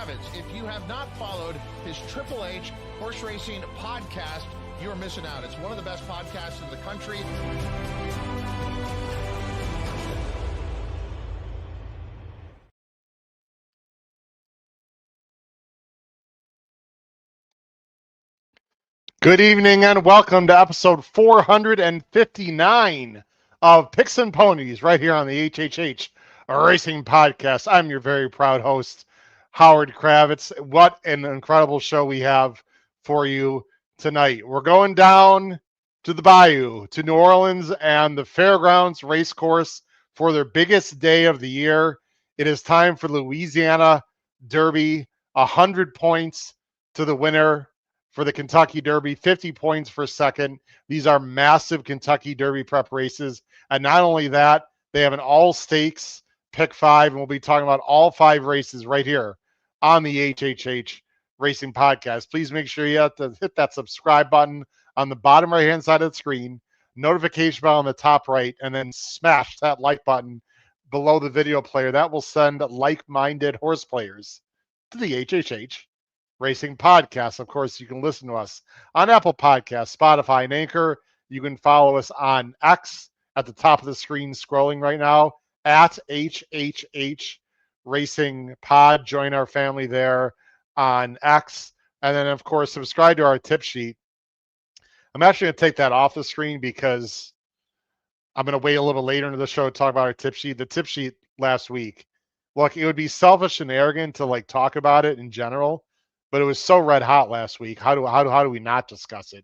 Kravitz. If you have not followed his Triple H horse racing podcast, you're missing out. It's one of the best podcasts in the country. Good evening and welcome to episode 459 of Picks and Ponies right here on the HHH Racing Podcast. I'm your very proud host, Howard Kravitz. What an incredible show we have for you tonight. We're going down to the Bayou, to New Orleans and the Fairgrounds Racecourse for their biggest day of the year. It is time for Louisiana Derby, 100 points to the winner. For the Kentucky Derby, 50 points for second. These are massive Kentucky Derby prep races. And not only that, they have an all-stakes pick 5, and we'll be talking about all 5 races right here on the HHH Racing Podcast. Please make sure you have to hit that subscribe button on the bottom right-hand side of the screen, notification bell on the top right, and then smash that like button below the video player. That will send like-minded horse players to the HHH Racing Podcast. Of course, you can listen to us on Apple Podcasts, Spotify, and Anchor. You can follow us on X at the top of the screen, scrolling right now, at HHH Racing Pod. Join our family there on X. And then, of course, subscribe to our tip sheet. I'm actually going to take that off the screen because I'm going to wait a little later into the show to talk about our tip sheet. The tip sheet last week, look, it would be selfish and arrogant to talk about it in general, but it was so red hot last week. How do we not discuss it?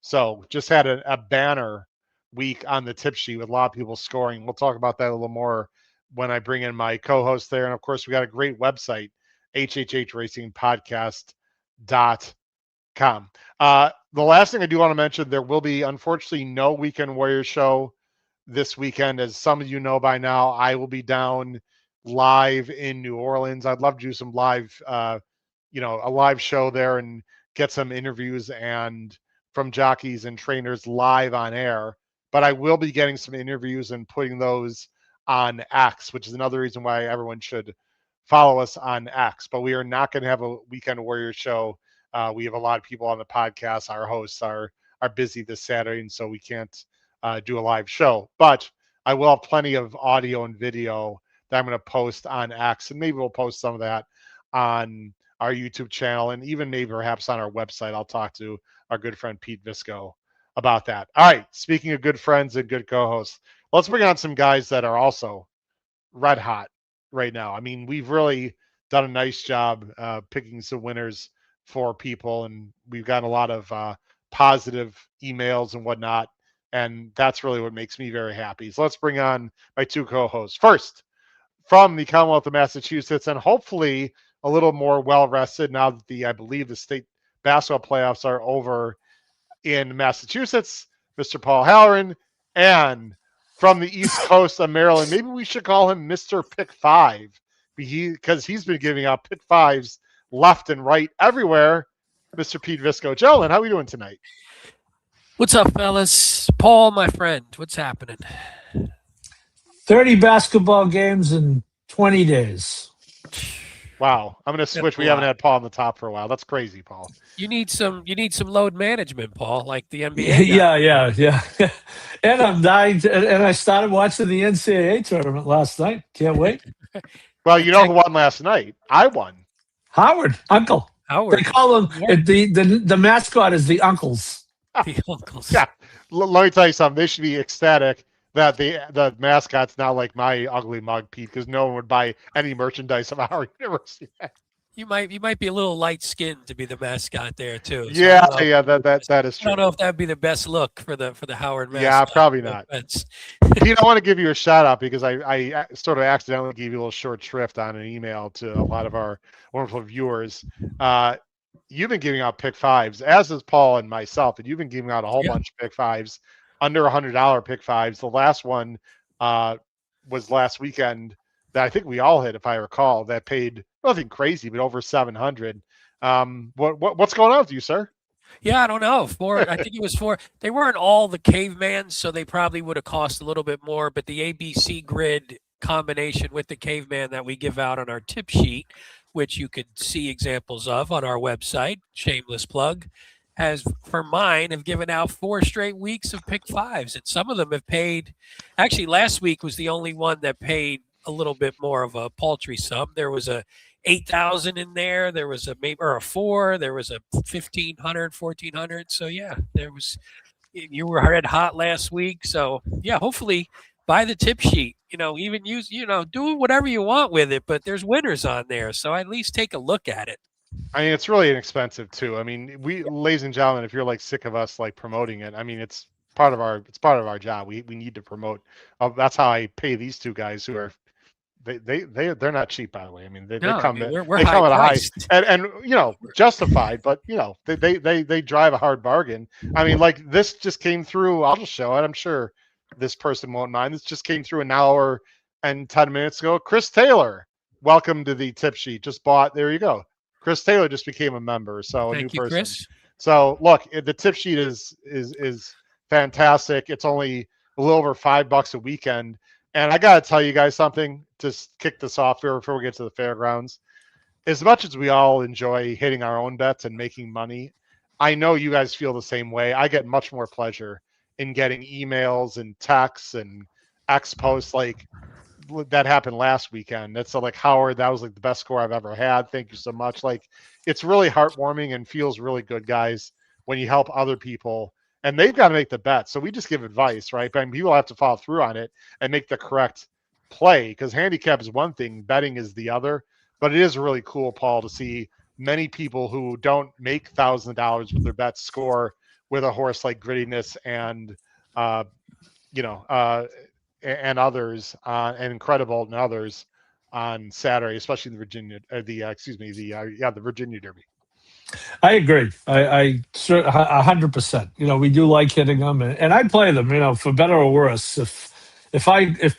So just had a banner week on the tip sheet with a lot of people scoring. We'll talk about that a little more when I bring in my co-host there. And of course, we got a great website, hhhracingpodcast.com. The last thing I do want to mention, there will be unfortunately no Weekend Warrior show this weekend. As some of you know by now, I will be down live in New Orleans. I'd love to do some live a live show there and get some interviews and from jockeys and trainers live on air. But I will be getting some interviews and putting those on X, which is another reason why everyone should follow us on X. But we are not going to have a Weekend Warrior show. We have a lot of people on the podcast. Our hosts are busy this Saturday, and so we can't do a live show. But I will have plenty of audio and video that I'm going to post on X, and maybe we'll post some of that on our YouTube channel, and even maybe perhaps on our website. I'll talk to our good friend Pete Visco about that. All right, speaking of good friends and good co-hosts, let's bring on some guys that are also red hot right now. I mean, we've really done a nice job picking some winners for people, and we've gotten a lot of positive emails and whatnot, and that's really what makes me very happy. So let's bring on my two co-hosts. First, from the Commonwealth of Massachusetts, and hopefully a little more well-rested now that I believe the state basketball playoffs are over in Massachusetts, Mr. Paul Halloran. And from the East Coast of Maryland, maybe we should call him Mr. Pick 5 because he's been giving out pick 5s left and right everywhere, Mr. Pete Visco. Gentlemen, how are we doing tonight? What's up, fellas? Paul, my friend, what's happening? 30 basketball games in 20 days. Wow, I'm going to switch. We haven't had Paul on the top for a while. That's crazy, Paul. You need some load management, Paul, like the NBA. Yeah. And I'm dying and I started watching the NCAA tournament last night. Can't wait. Well, you know who won last night? I won. Howard, Uncle. Howard. They call him the mascot is the Uncles. The Uncles. Yeah. Let me tell you something. They should be ecstatic that the mascot's not like my ugly mug, Pete, because no one would buy any merchandise of our university. You might be a little light skinned to be the mascot there too. So yeah, that is true. I don't know if that'd be the best look for the Howard mascot. Yeah, probably not. Pete, I want to give you a shout out because I sort of accidentally gave you a little short shrift on an email to a lot of our wonderful viewers. You've been giving out pick 5s, as is Paul and myself, and you've been giving out a whole bunch of pick 5s. Under $100 pick 5s. The last one was last weekend that I think we all hit, if I recall, that paid nothing crazy, but over 700. What's going on with you, sir? Yeah, I don't know. I think it was they weren't all the caveman, so they probably would have cost a little bit more, but the ABC grid combination with the caveman that we give out on our tip sheet which you can see examples of on our website, shameless plug, has, for mine, have given out 4 straight weeks of pick fives. And some of them have paid. Actually, last week was the only one that paid a little bit more of a paltry sum. There was a 8,000 in there. There was a maybe or a 4. There was a 1,500, 1,400. So yeah, there was. You were red hot last week. So yeah, hopefully buy the tip sheet. Even use do whatever you want with it. But there's winners on there, so at least take a look at it. I mean, it's really inexpensive too. I mean, ladies and gentlemen, if you're like sick of us like promoting it, I mean, it's part of our job. We need to promote. That's how I pay these two guys who are. They're not cheap, by the way. I mean, they come at a high and justified, but they drive a hard bargain. I mean, like this just came through. I'll just show it. I'm sure this person won't mind. This just came through an hour and 10 minutes ago. Chris Taylor, welcome to the tip sheet. Just bought. There you go. Chris Taylor just became a member, so Thank you, person. Chris. So look, the tip sheet is fantastic. It's only a little over $5 a weekend. And I got to tell you guys something to kick this off here before we get to the fairgrounds. As much as we all enjoy hitting our own bets and making money, I know you guys feel the same way. I get much more pleasure in getting emails and texts and X posts like that happened last weekend. That's like, Howard, that was like the best score I've ever had. Thank you so much. Like, it's really heartwarming and feels really good, guys, when you help other people. And they've got to make the bet. So we just give advice, right? But people have to follow through on it and make the correct play, because handicap is one thing, betting is the other. But it is really cool, Paul, to see many people who don't make $1,000 with their bets score with a horse like Grittiness and and others, and Incredible and others on Saturday, especially the Virginia Derby. I agree. I 100%. We do like hitting them, and I play them. For better or worse. If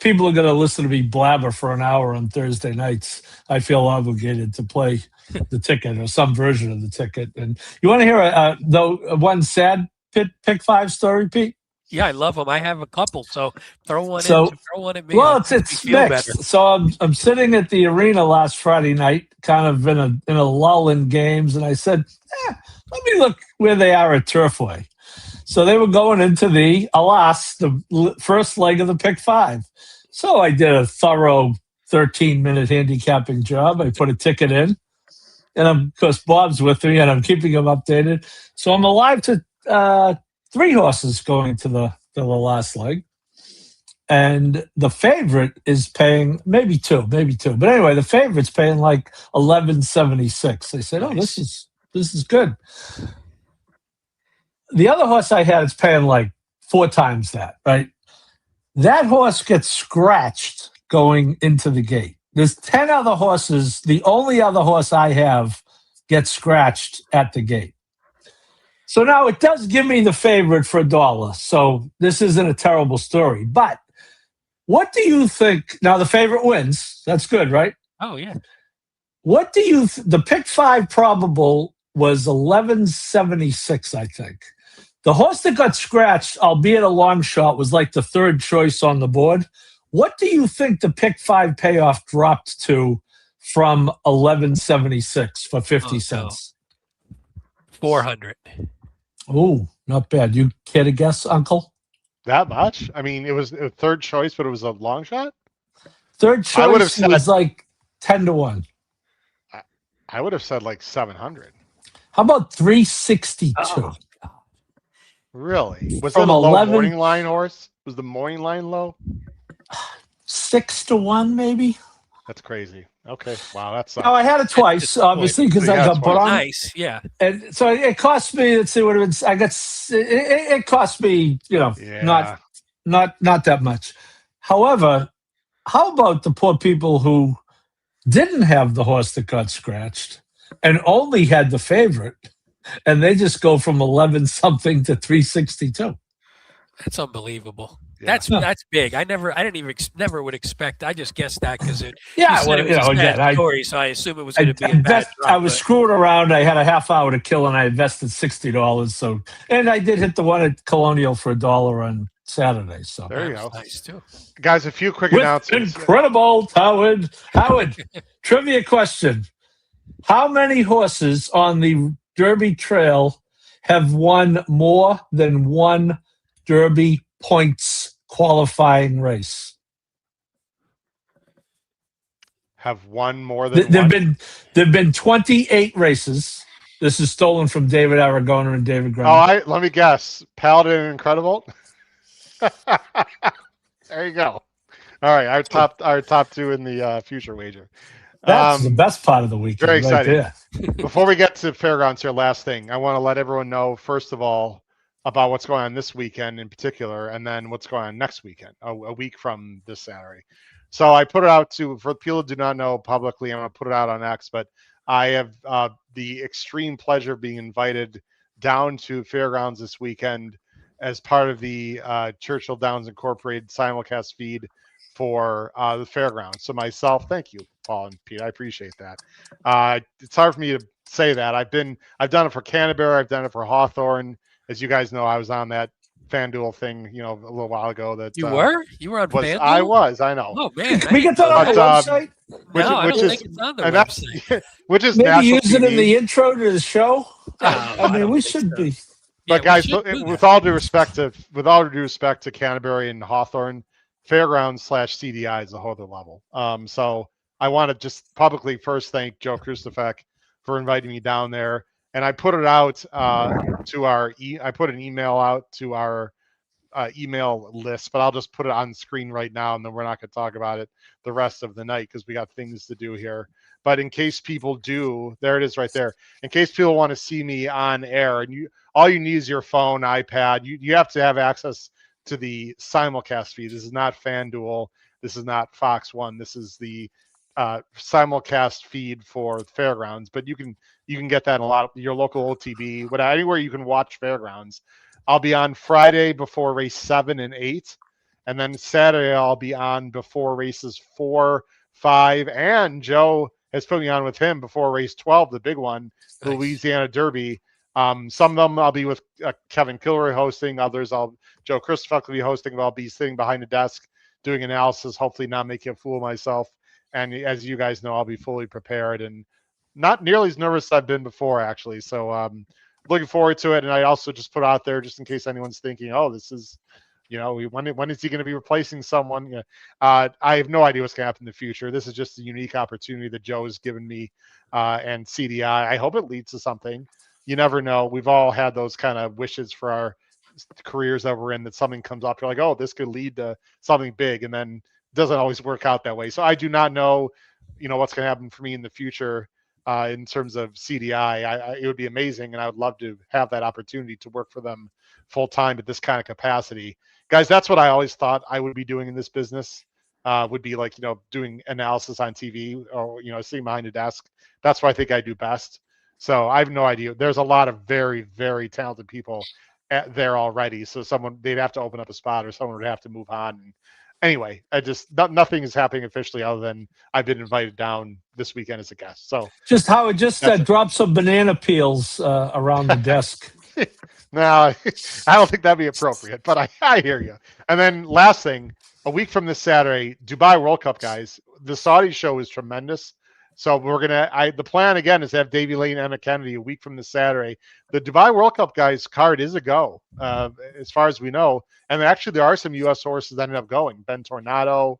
people are going to listen to me blabber for an hour on Thursday nights, I feel obligated to play the ticket or some version of the ticket. And you want to hear one sad pick five story, Pete? Yeah, I love them. I have a couple, so throw one at me. Well, it's mixed. Better. So I'm sitting at the arena last Friday night, kind of in a lull in games, and I said, let me look where they are at Turfway. So they were going into the first leg of the pick five. So I did a thorough 13-minute handicapping job. I put a ticket in, and of course Bob's with me, and I'm keeping him updated. So I'm alive to 3 horses going to the last leg, and the favorite is paying maybe two. But anyway, the favorite's paying like $11.76. I said, nice. Oh, this is good. The other horse I had is paying like 4 times that. Right, that horse gets scratched going into the gate. There's 10 other horses. The only other horse I have gets scratched at the gate. So now it does give me the favorite for $1. So this isn't a terrible story. But what do you think? Now the favorite wins. That's good, right? Oh, yeah. What do you the pick 5 probable was $11.76, I think. The horse that got scratched, albeit a long shot, was like the 3rd choice on the board. What do you think the pick 5 payoff dropped to from $11.76 for 50 cents? 400. Oh, not bad. You care to guess, Uncle? That much? I mean, it was a 3rd choice, but it was a long shot? 3rd choice was like 10-1. I would have said like 700. How about 362? Oh, really? Was From it a low 11 morning line horse? Was the morning line low? 6-1, maybe. That's crazy. Okay, wow, that's. No, I had it twice, obviously, because I got put on. Nice, yeah. And so it cost me. Let's see what it was. I got. It cost me, not that much. However, how about the poor people who didn't have the horse that got scratched and only had the favorite, and they just go from 11 something to 362? That's unbelievable. Yeah. That's big. I never would expect. I just guessed that because it. Yeah, it was a bad story, so I assume it was going to be a bad drop. I was screwing around. I had a half hour to kill, and I invested $60. So, and I did hit the one at Colonial for $1 on Saturday. So there you go. Nice too, guys. A few quick announcements. Incredible, Howard. Trivia question: How many horses on the Derby Trail have won more than one Derby points qualifying race? Have won more than There've been 28 races. This is stolen from David Aragona and David Graham. Let me guess. Paladin and Incredible. There you go. All right, our top two in the future wager. That's the best part of the weekend. Very exciting. Right there. Before we get to fairgrounds here, last thing, I want to let everyone know, first of all, about what's going on this weekend in particular, and then what's going on next weekend, a week from this Saturday. So I put it out for people who do not know publicly, I'm going to put it out on X, but I have the extreme pleasure of being invited down to fairgrounds this weekend as part of the Churchill Downs Incorporated simulcast feed for the fairgrounds. So myself, thank you, Paul and Pete. I appreciate that. It's hard for me to say that. I've done it for Canterbury. I've done it for Hawthorne. As you guys know, I was on that FanDuel thing, a little while ago. That you were on FanDuel? I was. I know. Oh man, Can we get that on the website? I don't think it's on the website. Which is maybe use TV. it in the intro to the show. I mean, we should be. But guys, with all due respect to Canterbury and Hawthorne, Fairgrounds / CDI is a whole other level. So I want to just publicly first thank Joe Krustafek for inviting me down there. And I put it out to I put an email out to our email list, but I'll just put it on screen right now, and then we're not going to talk about it the rest of the night because we got things to do here. But in case people do, there it is right there. In case people want to see me on air, and all you need is your phone, iPad. You have to have access to the simulcast feed. This is not FanDuel. This is not Fox One. This is the simulcast feed for Fairgrounds. But you can get that in a lot of your local OTB, anywhere you can watch Fairgrounds. I'll be on Friday before race 7 and 8, and then Saturday I'll be on before races 4, 5, and Joe has put me on with him before race 12, the big one, the Louisiana Derby. Some of them I'll be with Kevin Kilroy hosting. Others Joe Kristofek will be hosting. But I'll be sitting behind the desk doing analysis, hopefully not making a fool of myself. And as you guys know, I'll be fully prepared and not nearly as nervous as I've been before, actually. So looking forward to it. And I also just put out there, just in case anyone's thinking, oh, this is, when is he going to be replacing someone? I have no idea what's going to happen in the future. This is just a unique opportunity that Joe has given me and CDI. I hope it leads to something. You never know. We've all had those kind of wishes for our careers that we're in, that something comes up. You're like, oh, this could lead to something big. And then it doesn't always work out that way. So I do not know, what's going to happen for me in the future. In terms of CDI, it would be amazing, and I would love to have that opportunity to work for them full time at this kind of capacity. Guys, that's what I always thought I would be doing in this business. Would be like, doing analysis on TV or, sitting behind a desk. That's what I think I do best. So I have no idea. There's a lot of very, very talented people there already. So they'd have to open up a spot, or someone would have to move on. Anyway, nothing is happening officially other than I've been invited down this weekend as a guest. So Howard, drop some banana peels around the desk. No, I don't think that'd be appropriate, but I hear you. And then last thing, a week from this Saturday, Dubai World Cup, guys. The Saudi show is tremendous. So the plan again is to have Davey Lane and Emma Kennedy a week from this Saturday. The Dubai World Cup, guys, card is a go, as far as we know. And actually, there are some U.S. horses that ended up going. Ben Tornado,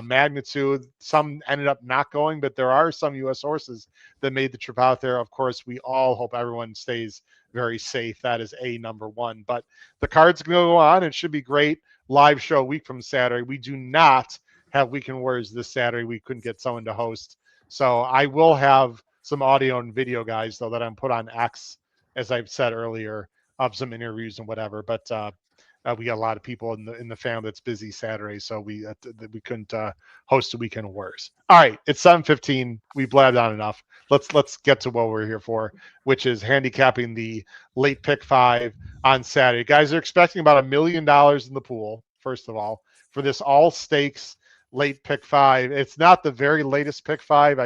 Magnitude. Some ended up not going, but there are some U.S. horses that made the trip out there. Of course, we all hope everyone stays very safe. That is number one. But the card's going to go on. It should be great. Live show a week from Saturday. We do not have Weekend Warriors this Saturday. We couldn't get someone to host. So I will have some audio and video, guys, though, that I'm put on X, as I've said earlier, of some interviews and whatever. But we got a lot of people in the family that's busy Saturday, so we couldn't host a Weekend Warriors. All right, it's 7:15. We blabbed on enough. Let's get to what we're here for, which is handicapping the late pick 5 on Saturday. Guys are expecting about $1 million in the pool. First of all, for this all stakes late pick 5. It's not the very latest pick 5.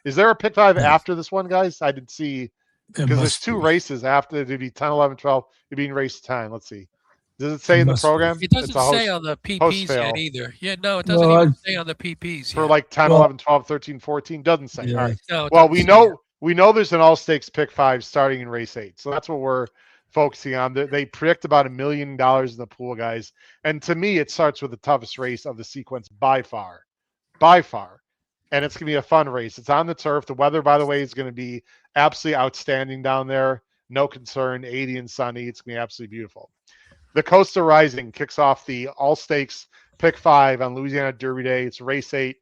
Is there a pick 5 after this one, guys? I did see, because there's 2 races after. It'd be 10, 11, 12. It'd be in race 10. Let's see. Does it say in the Must be. program? It doesn't It's a say host, on the host PPs fail yet either. Yeah, no, it doesn't Well, even say on the PPs for yet. like 10, Well- 11, 12, 13, 14. Doesn't say. Yeah. All right. No, it Well, doesn't we say it. know there's an all stakes pick 5 starting in race 8. So that's what we're focusing on. They predict about $1 million in the pool, guys. And to me, it starts with the toughest race of the sequence by far. By far. And it's going to be a fun race. It's on the turf. The weather, by the way, is going to be absolutely outstanding down there. No concern. 80 and sunny. It's going to be absolutely beautiful. The Costa Rising kicks off the all stakes pick 5 on Louisiana Derby Day. It's race 8,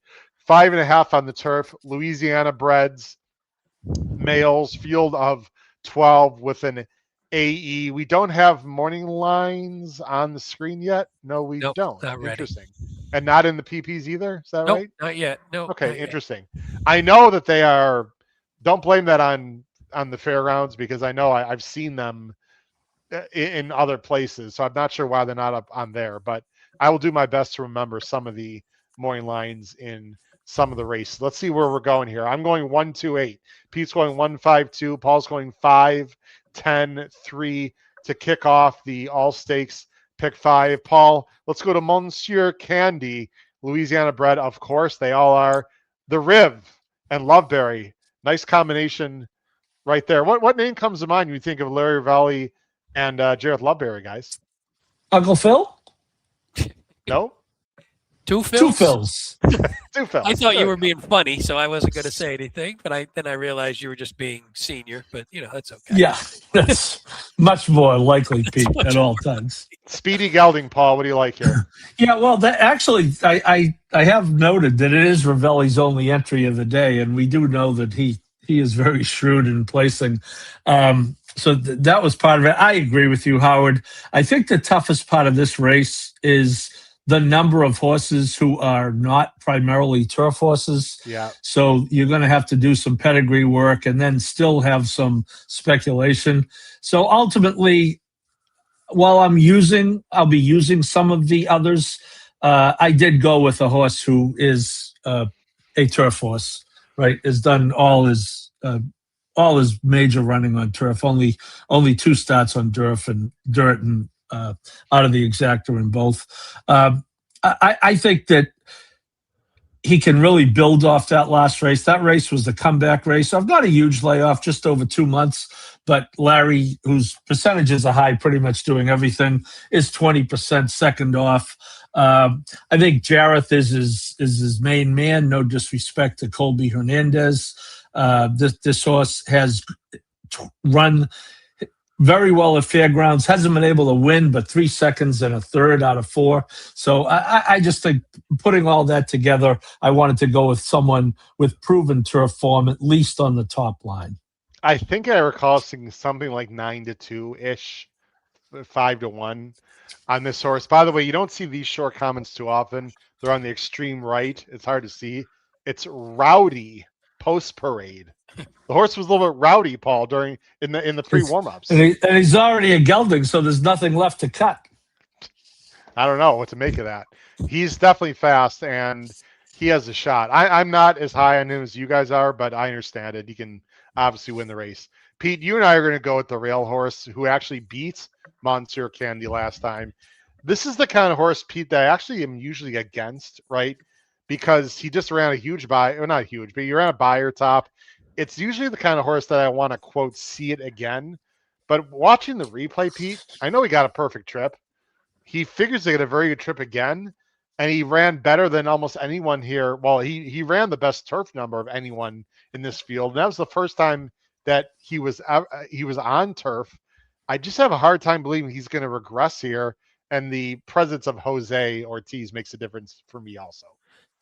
5.5 on the turf. Louisiana breds, males, field of 12 with an AE. We don't have morning lines on the screen yet. No, we Nope, don't. not ready. Interesting. And not in the PPs either. Is that Nope, right? not yet. No. Okay, interesting. I know that they are. Don't blame that on the fairgrounds because I know I've seen them in other places. So I'm not sure why they're not up on there, but I will do my best to remember some of the morning lines in some of the races. Let's see where we're going here. I'm going 1-2-8. Pete's going 1-5-2. Paul's going 5-10-3 to kick off the all stakes pick 5. Paul, let's go to Monsieur Candy, Louisiana bred. Of course, they all are. The Riv and Loveberry. Nice combination right there. What name comes to mind when you think of Larry Valley and Jareth Loveberry, guys? Uncle Phil? No? Two Phils? Two Phils. Two Phils. I thought There you were we go. being funny, so I wasn't going to say anything. But then I realized you were just being senior. But that's okay. Yeah, that's much more likely, Pete, at all times. Speedy gelding, Paul. What do you like here? Yeah, well, that actually, I have noted that it is Ravelli's only entry of the day, and we do know that he is very shrewd in placing. So that was part of it. I agree with you, Howard. I think the toughest part of this race is the number of horses who are not primarily turf horses. Yeah. So you're going to have to do some pedigree work and then still have some speculation. So ultimately, while I'll be using some of the others. I did go with a horse who is a turf horse, right? Has done all his major running on turf. Only 2 starts on dirt and out of the exactor in both. I think that he can really build off that last race. That race was the comeback race. I've got a huge layoff, just over 2 months. But Larry, whose percentages are high, pretty much doing everything, is 20% second off. I think Jareth is his main man. No disrespect to Colby Hernandez. This horse has run very well at fairgrounds, hasn't been able to win, but 3 seconds and a third out of 4. So I just think putting all that together, I wanted to go with someone with proven turf form, at least on the top line. I think I recall seeing something like 9-2-ish, 5-1 on this horse. By the way, you don't see these short comments too often. They're on the extreme right. It's hard to see. It's Rowdy post parade. The horse was a little bit rowdy, Paul, in the pre warm-ups. And he's already a gelding, so there's nothing left to cut. I don't know what to make of that. He's definitely fast, and he has a shot. I'm not as high on him as you guys are, but I understand it. He can obviously win the race. Pete, you and I are going to go with the rail horse who actually beat Monsieur Candy last time. This is the kind of horse, Pete, that I actually am usually against, right? Because he just ran a huge or not huge, but he ran a buyer top. It's usually the kind of horse that I want to, quote, see it again. But watching the replay, Pete, I know he got a perfect trip. He figures to get a very good trip again, and he ran better than almost anyone here. Well, he ran the best turf number of anyone in this field, and that was the first time that he was on turf. I just have a hard time believing he's going to regress here, and the presence of Jose Ortiz makes a difference for me also.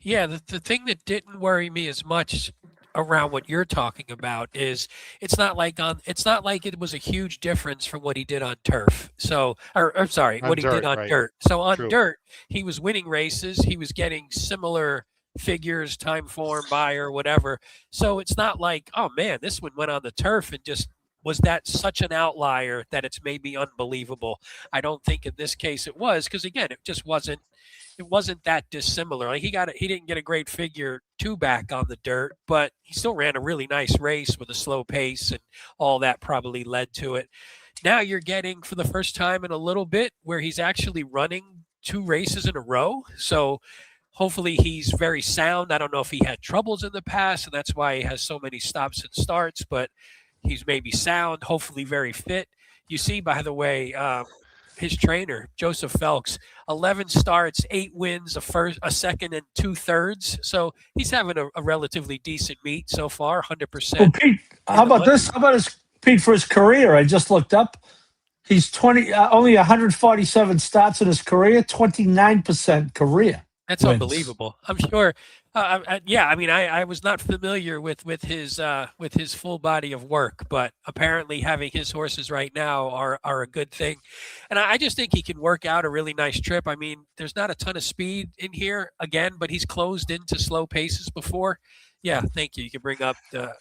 Yeah, the thing that didn't worry me as much around what you're talking about is it's not like it was a huge difference from what he did on turf. So, or sorry, On what he dirt, did on right. dirt. So on True. dirt, he was winning races. He was getting similar figures, time form, buyer, whatever. So it's not like, oh man, this one went on the turf and just was that such an outlier that it's maybe unbelievable. I don't think in this case it was, because again, it just wasn't. It wasn't that dissimilar. Like he didn't get a great figure 2 back on the dirt, but he still ran a really nice race with a slow pace, and all that probably led to it. now you're getting for the first time in a little bit where he's actually running 2 races in a row. So hopefully he's very sound. I don't know if he had troubles in the past, and that's why he has so many stops and starts, but he's maybe sound, hopefully very fit. You see, by the way, his trainer, Joseph Phelps, 11 starts, 8 wins, a second, and 2/3. So he's having a relatively decent meet so far, 100%. Well, Pete, how about this? How about Pete for his career? I just looked up. He's only 147 starts in his career, 29% career. That's wins. Unbelievable. I'm sure. Yeah, I mean, I was not familiar with his full body of work, but apparently having his horses right now are a good thing, and I just think he can work out a really nice trip. I mean, there's not a ton of speed in here again, but he's closed into slow paces before. Yeah, thank you. You can bring up the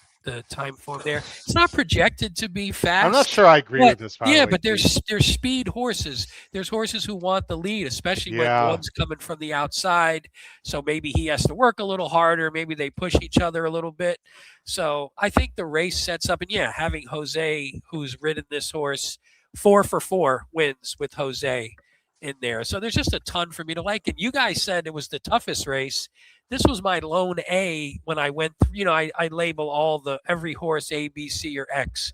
time form there. It's not projected to be fast. I'm not sure I agree with this. But there's speed horses. There's horses who want the lead, especially when one's coming from the outside. So maybe he has to work a little harder. Maybe they push each other a little bit. So I think the race sets up, and having Jose, who's ridden this horse 4 for 4 wins with Jose in there. So there's just a ton for me to like. And you guys said it was the toughest race. This was my lone A when I went through, I label every horse A, B, C, or X.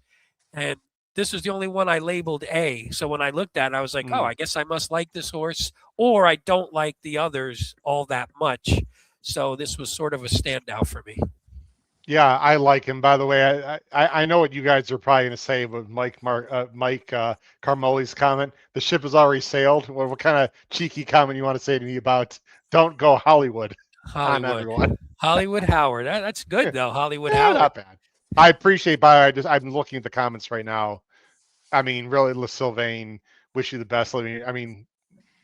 And this was the only one I labeled A. So when I looked at it, I was like, oh, I guess I must like this horse, or I don't like the others all that much. So this was sort of a standout for me. Yeah, I like him. By the way, I know what you guys are probably going to say with Mike Carmoli's comment. The ship has already sailed. What kind of cheeky comment you want to say to me about don't go Hollywood? On everyone. Hollywood Howard. That's good though. Hollywood Howard. Not bad. I appreciate. I'm looking at the comments right now. I mean, really, Sylvain, wish you the best. Living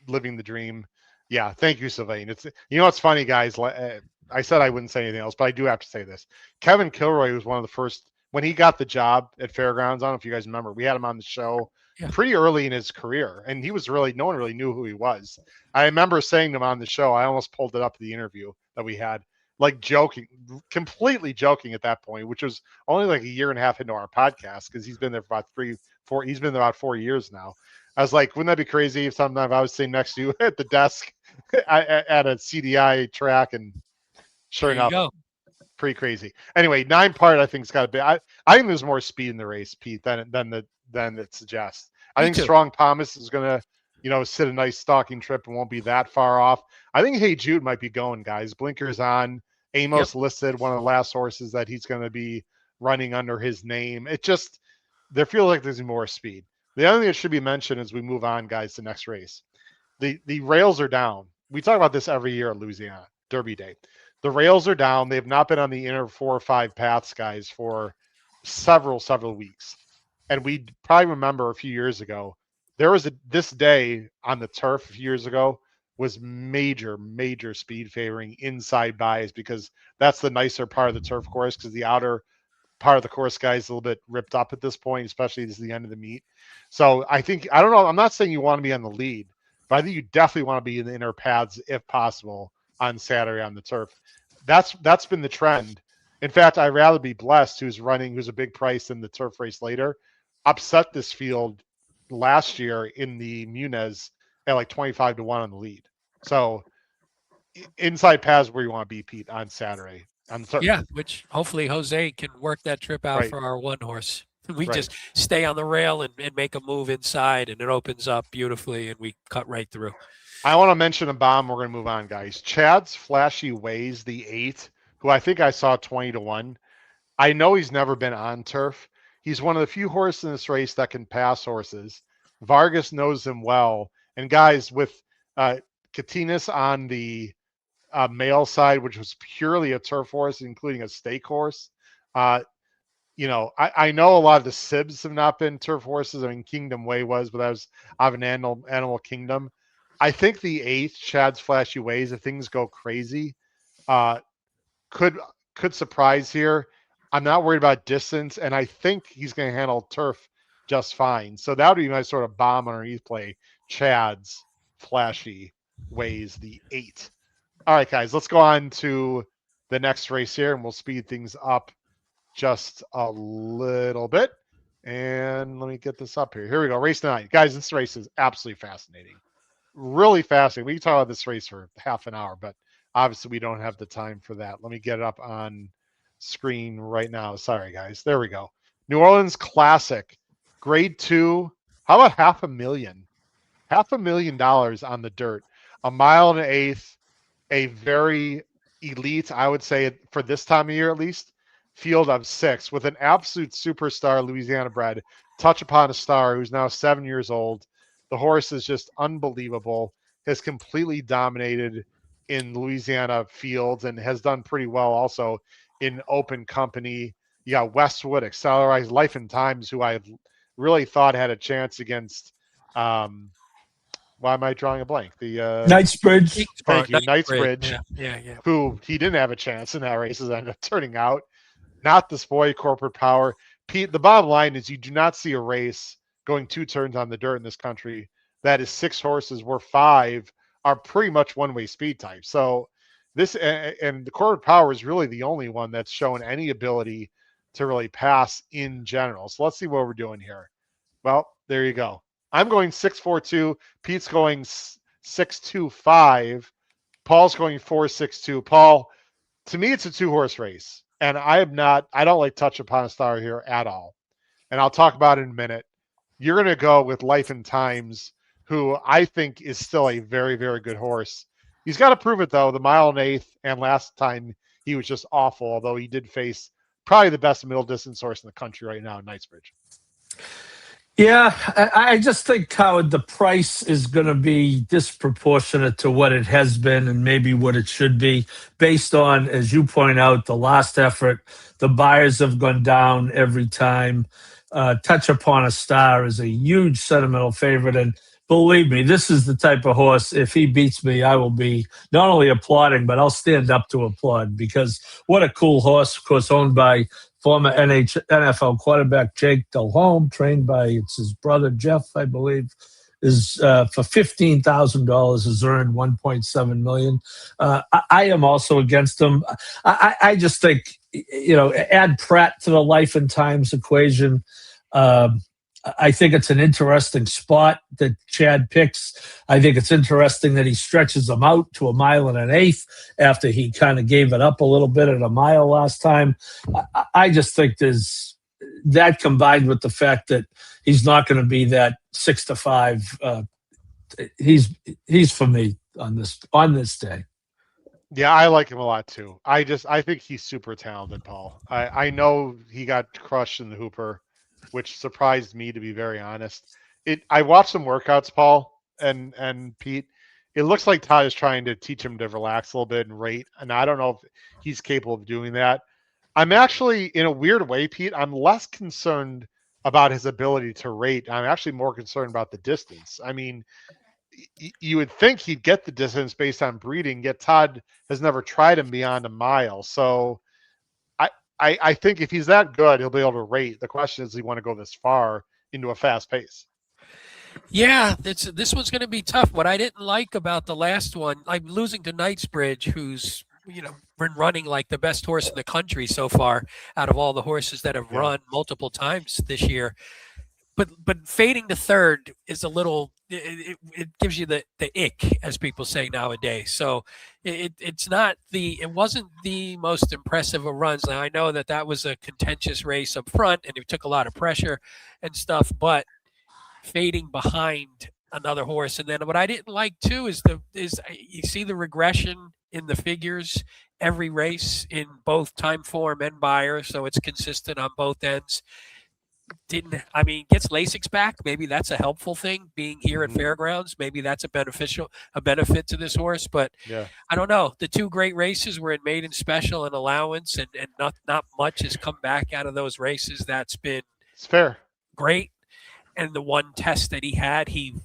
the dream. Yeah, thank you, Sylvain. It's what's funny, guys. I said I wouldn't say anything else, but I do have to say this. Kevin Kilroy was one of the first when he got the job at Fairgrounds. I don't know if you guys remember. We had him on the show pretty early in his career, and he was no one really knew who he was. I remember saying to him on the show, I almost pulled it up the interview that we had, like joking, completely joking at that point, which was only like a year and a half into our podcast because he's been there for about 4 he's been there about 4 years now. I was like, wouldn't that be crazy if sometime I was sitting next to you at the desk at a CDI track, and sure enough, pretty crazy. Anyway, 9 part I think it's got to be. I think there's more speed in the race, Pete, than it suggests. I think Strong Thomas is going to, sit a nice stalking trip and won't be that far off. I think Hey Jude might be going, guys. Blinkers on. Amos listed one of the last horses that he's going to be running under his name. It just, there feels like there's more speed. The other thing that should be mentioned as we move on, guys, to the next race. The rails are down. We talk about this every year at Louisiana, Derby Day. The rails are down. They have not been on the inner 4 or 5 paths, guys, for several weeks. And we probably remember a few years ago, there was this day on the turf a few years ago was major speed favoring inside buys because that's the nicer part of the turf course because the outer part of the course, guys, is a little bit ripped up at this point, especially as the end of the meet. So I don't know. I'm not saying you want to be on the lead, but I think you definitely want to be in the inner paths if possible on Saturday on the turf. That's been the trend. In fact, I'd rather be Blessed, who's a big price in the turf race later, upset this field last year in the Munez at like 25-1 on the lead. So inside paths where you want to be, Pete, on Saturday. On the turf. Yeah, which hopefully Jose can work that trip out for our one horse. We just stay on the rail and make a move inside, and it opens up beautifully, and we cut right through. I want to mention a bomb. We're going to move on, guys. Chad's Flashy Ways, the 8, who I think I saw 20-1. I know he's never been on turf. He's one of the few horses in this race that can pass horses. Vargas knows him well. And guys, with Catinas on the male side, which was purely a turf horse, including a stake horse, I know a lot of the Sibs have not been turf horses. I mean, Kingdom Way was, but that was out of an Animal Kingdom. I think the 8th, Chad's Flashy Ways, if things go crazy, could surprise here. I'm not worried about distance, and I think he's going to handle turf just fine. So that would be my sort of bomb underneath play. Chad's Flashy Ways, the 8. All right, guys, let's go on to the next race here, and we'll speed things up just a little bit. And let me get this up here. Here we go. Race 9. Guys, this race is absolutely fascinating. Really fascinating. We can talk about this race for half an hour, but obviously we don't have the time for that. Let me get it up on screen right now. Sorry, guys. There we go. New Orleans Classic, Grade 2. How about $500,000? $500,000 on the dirt. A mile and an eighth. A very elite, I would say, for this time of year at least, field of 6 with an absolute superstar, Louisiana bred, Touch Upon a Star, who's now 7 years old. The horse is just unbelievable, has completely dominated in Louisiana fields and has done pretty well also in open company. You got Westwood, Accelerized, Life and Times, who I really thought had a chance against why am I drawing a blank? The Knightsbridge. Thank you, Knightsbridge. Yeah. Who he didn't have a chance in that race, as ended up turning out. Not this boy, Corporate Power. Pete, the bottom line is you do not see a race going 2 turns on the dirt in this country that is 6 horses where 5 are pretty much one-way speed type. So this, and the Corporate Power is really the only one that's shown any ability to really pass in general. So let's see what we're doing here. Well, there you go. I'm going 6.42. Pete's going 6.25. Paul's going 4.62. Paul, to me, it's a 2-horse race. And I don't like Touch Upon a Star here at all. And I'll talk about it in a minute. You're going to go with Life and Times, who I think is still a very, very good horse. He's got to prove it, though. The mile and eighth, and last time he was just awful, although he did face probably the best middle distance horse in the country right now, Knightsbridge. Yeah, I just think, Howard, the price is going to be disproportionate to what it has been and maybe what it should be based on, as you point out, the last effort. The buyers have gone down every time. Touch Upon a Star is a huge sentimental favorite. And believe me, this is the type of horse, if he beats me, I will be not only applauding, but I'll stand up to applaud because what a cool horse, of course, owned by former NFL quarterback Jake Delhomme, trained by his brother Jeff, I believe, is for $15,000 has earned $1.7 million. I am also against him. I just think, add Pratt to the Life and Times equation. I think it's an interesting spot that Chad picks. I think it's interesting that he stretches them out to a mile and an eighth after he kind of gave it up a little bit at a mile last time. I just think there's that combined with the fact that he's not going to be that 6-5. He's for me on this day. Yeah, I like him a lot too. I think he's super talented, Paul. I know he got crushed in the Hooper, which surprised me, to be very honest. I watched some workouts, Paul and Pete. It looks like Todd is trying to teach him to relax a little bit and rate, and I don't know if he's capable of doing that. I'm actually, in a weird way, Pete, I'm less concerned about his ability to rate. I'm actually more concerned about the distance. I mean, you would think he'd get the distance based on breeding, yet Todd has never tried him beyond a mile. So I think if he's that good, he'll be able to rate. The question is, does he want to go this far into a fast pace? Yeah, this one's going to be tough. What I didn't like about the last one, I'm losing to Knightsbridge, who's been running like the best horse in the country so far out of all the horses that have run multiple times this year. But fading to third is a little. It gives you the ick, as people say nowadays. So it wasn't the most impressive of runs. Now I know that was a contentious race up front, and it took a lot of pressure and stuff. But fading behind another horse, and then what I didn't like too is you see the regression in the figures every race in both time form and buyer, so it's consistent on both ends. Gets Lasix back. Maybe that's a helpful thing. Being here at Fairgrounds, maybe that's a benefit to this horse. But I don't know. The 2 great races were in maiden special and allowance, and not much has come back out of those races. That's been fair, great. And the one test that he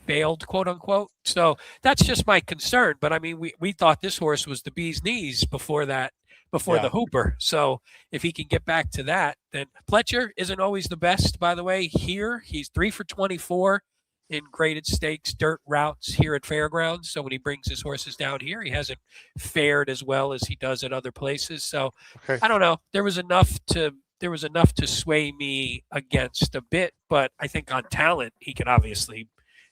failed, quote unquote. So that's just my concern. But I mean, we thought this horse was the bee's knees before that. The Hooper. So if he can get back to that, then Pletcher isn't always the best, by the way. Here, he's 3 for 24 in graded stakes dirt routes here at Fairgrounds. So when he brings his horses down here, he hasn't fared as well as he does at other places. So I don't know. There was enough to there was enough to sway me against a bit. But I think on talent, he can obviously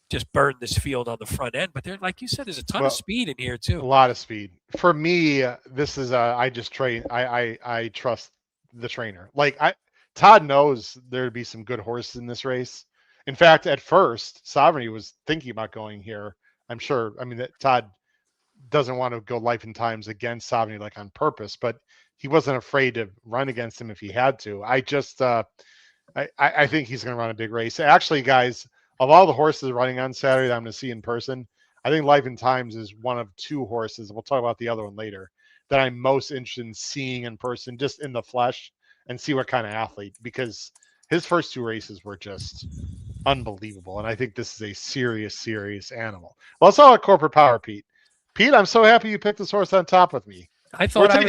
just burn this field on the front end. But there, like you said, there's a ton of speed in here A too. lot of speed. For me, this is I just train. I trust the trainer. Like Todd knows there'd be some good horses in this race. In fact, at first, Sovereignty was thinking about going here. I'm sure. I mean, that Todd doesn't want to go Life and Times against Sovereignty like on purpose, but he wasn't afraid to run against him if he had to. I just I think he's going to run a big race. Actually, guys, of all the horses running on Saturday that I'm going to see in person, I think Life and Times is one of two horses. We'll talk about the other one later that I'm most interested in seeing in person, just in the flesh, and see what kind of athlete, because his first two races were just unbelievable. And I think this is a serious animal. Well, let's talk about Corporate Power, Pete. Pete, I'm so happy you picked this horse on top with me. I thought I